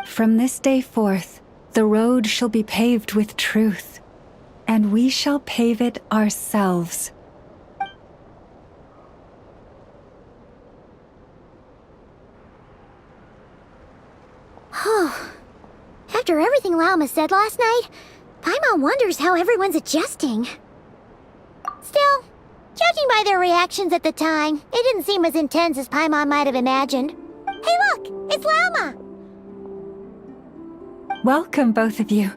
From this day forth, the road shall be paved with truth, and we shall pave it ourselves. After everything Lauma said last night, Paimon wonders how everyone's adjusting. Still, judging by their reactions at the time, it didn't seem as intense as Paimon might have imagined. Hey look! It's Lauma! Welcome, both of you.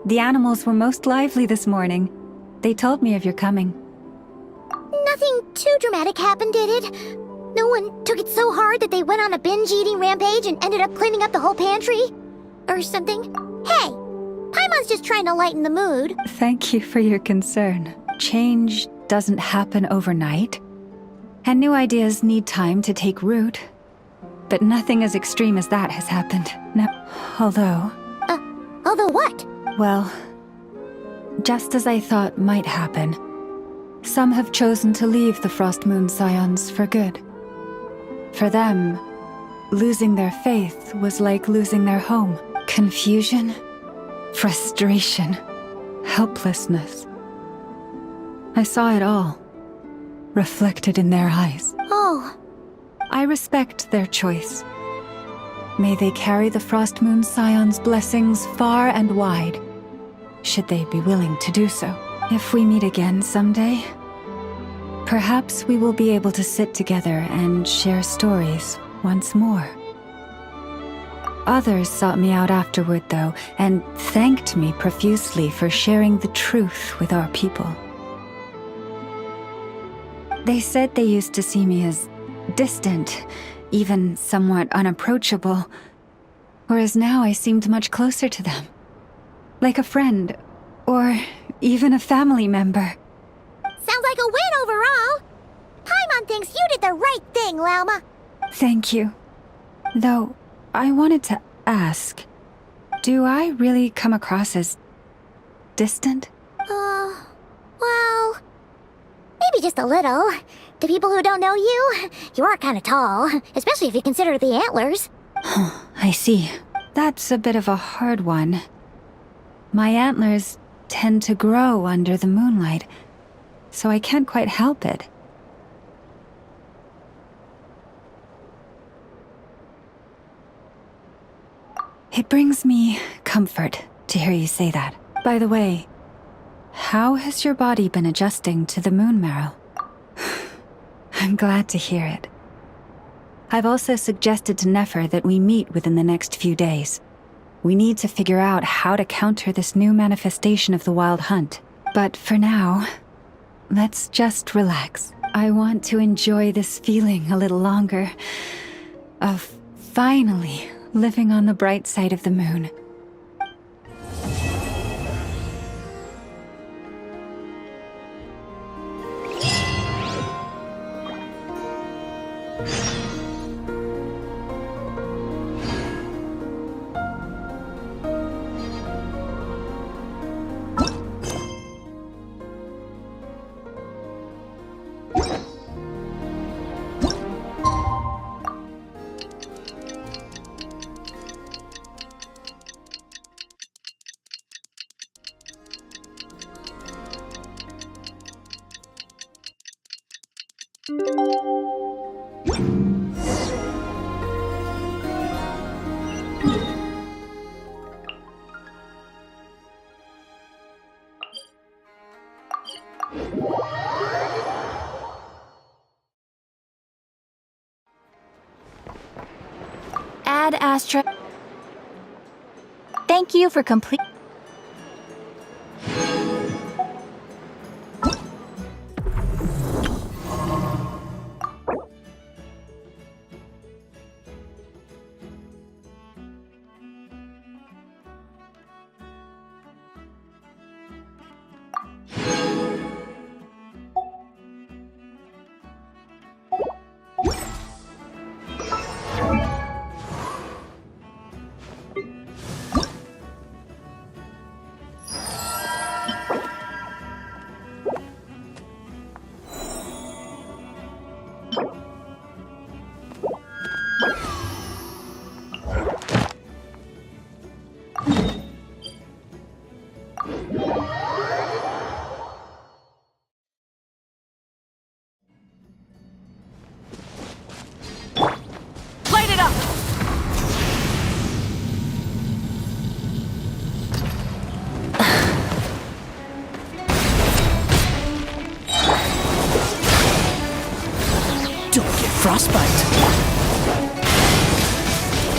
The animals were most lively this morning. They told me of your coming. Nothing too dramatic happened, did it? No one took it so hard that they went on a binge-eating rampage and ended up cleaning up the whole pantry? Or something? Hey! Paimon's just trying to lighten the mood. Thank you for your concern. Change doesn't happen overnight, and new ideas need time to take root. But nothing as extreme as that has happened. No, although what? Well, just as I thought might happen, some have chosen to leave the Frost Moon Scions for good. For them, losing their faith was like losing their home. Confusion, frustration, helplessness. I saw it all, reflected in their eyes. Oh. I respect their choice. May they carry the Frost Moon Scions' blessings far and wide, should they be willing to do so. If we meet again someday, perhaps we will be able to sit together and share stories once more. Others sought me out afterward, though, and thanked me profusely for sharing the truth with our people. They said they used to see me as distant, even somewhat unapproachable, whereas now I seemed much closer to them. Like a friend, or even a family member. Sounds like a win overall! Paimon thinks you did the right thing, Lauma. Thank you. Though, I wanted to ask, do I really come across as distant? Well, maybe just a little. To people who don't know you, you are kind of tall, especially if you consider the antlers. I see. That's a bit of a hard one. My antlers tend to grow under the moonlight, so I can't quite help it. It brings me comfort to hear you say that. By the way, how has your body been adjusting to the moon marrow? I'm glad to hear it. I've also suggested to Nefer that we meet within the next few days. We need to figure out how to counter this new manifestation of the Wild Hunt. But for now, let's just relax. I want to enjoy this feeling a little longer of finally living on the bright side of the moon. Ad Astra. Thank you for complete.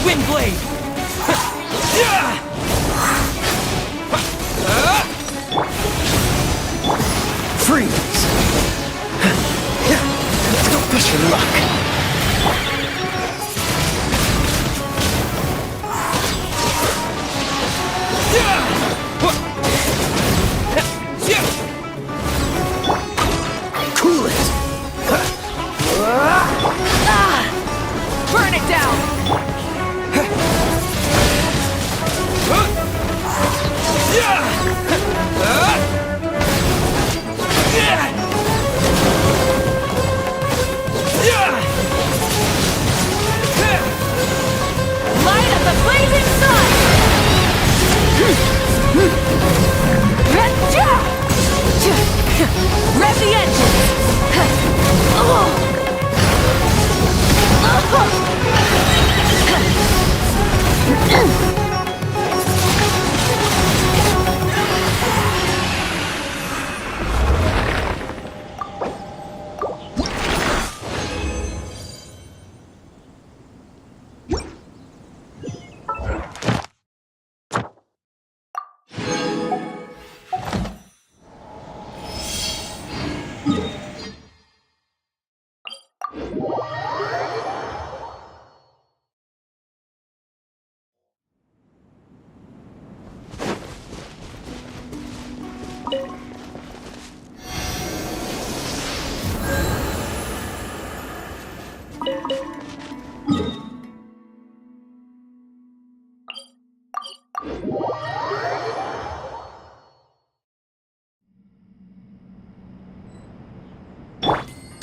Windblade! Freeze! Let's go push your luck. Cool it! Burn it down! Light of the blazing sun! Rev the engine!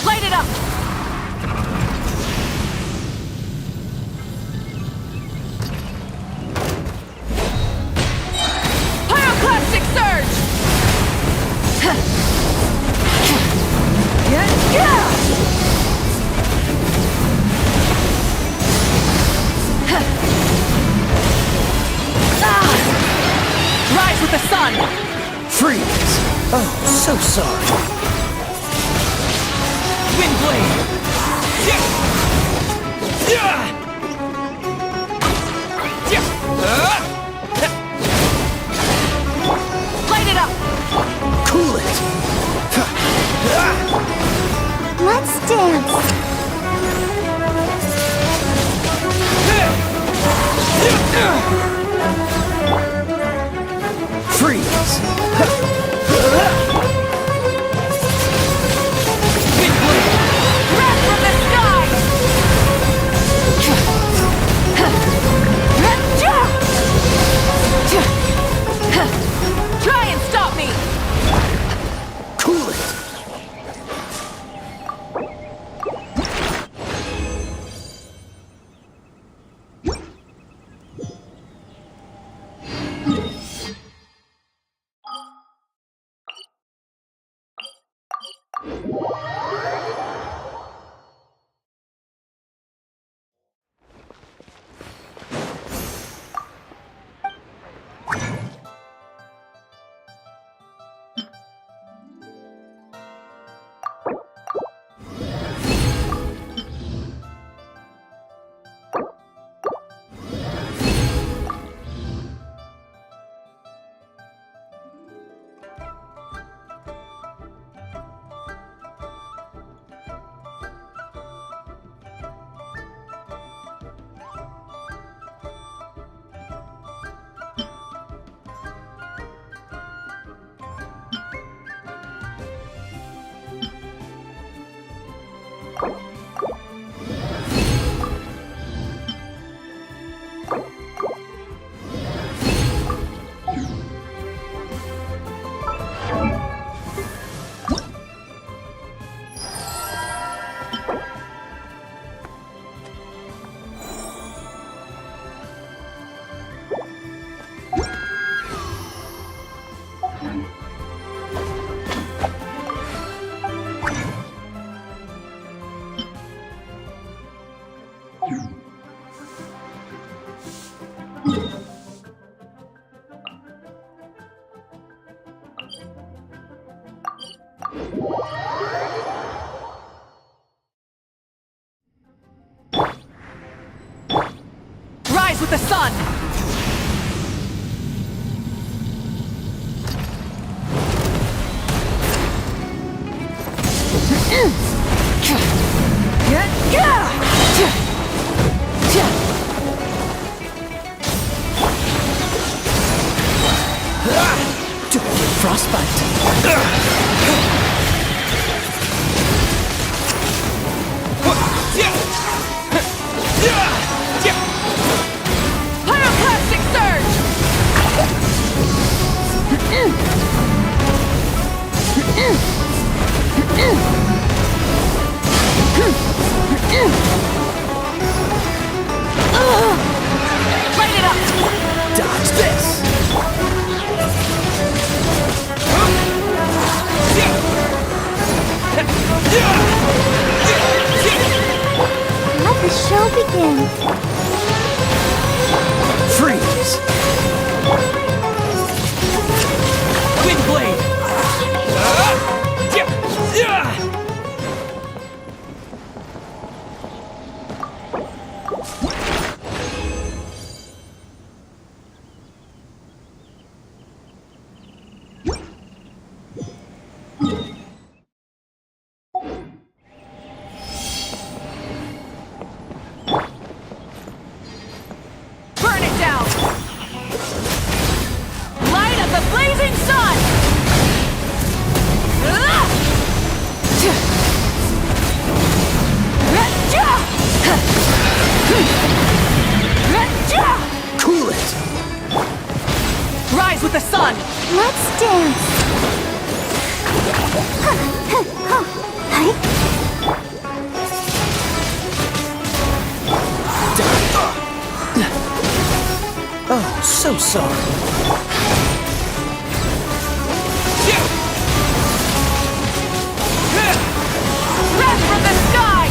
Light it up! Pyroclastic surge! Rise with the sun! Freeze! Oh, so sorry. Windblade! Light it up! Cool it! Let's dance. Freeze! Wrath from the sky! the sun! Pyroclastic surge! Light it up! Dodge this! Let the show begin. Freeze! Wind blade! Burn it down! Light of the blazing sun! Cool it! Rise with the sun! Let's dance. Oh, so sorry. Red from the sky!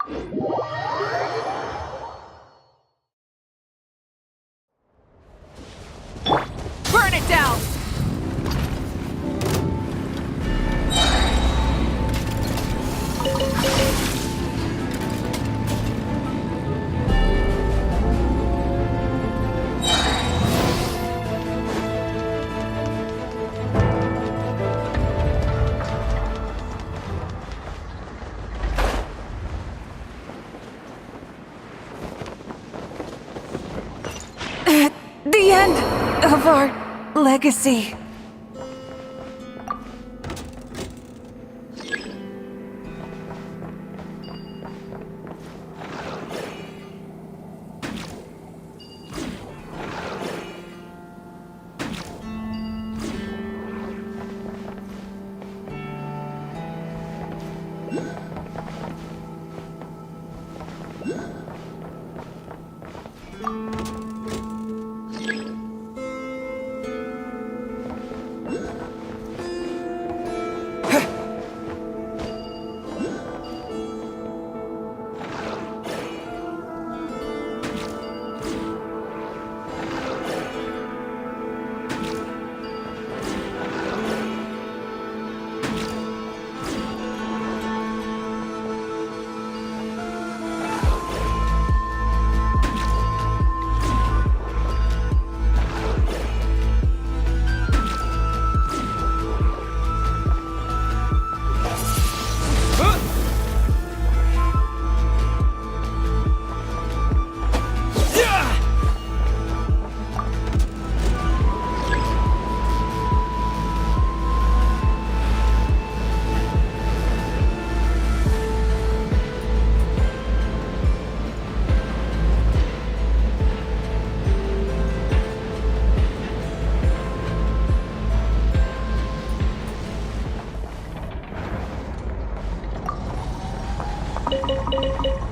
Burn it down! The end of our legacy. Thank you.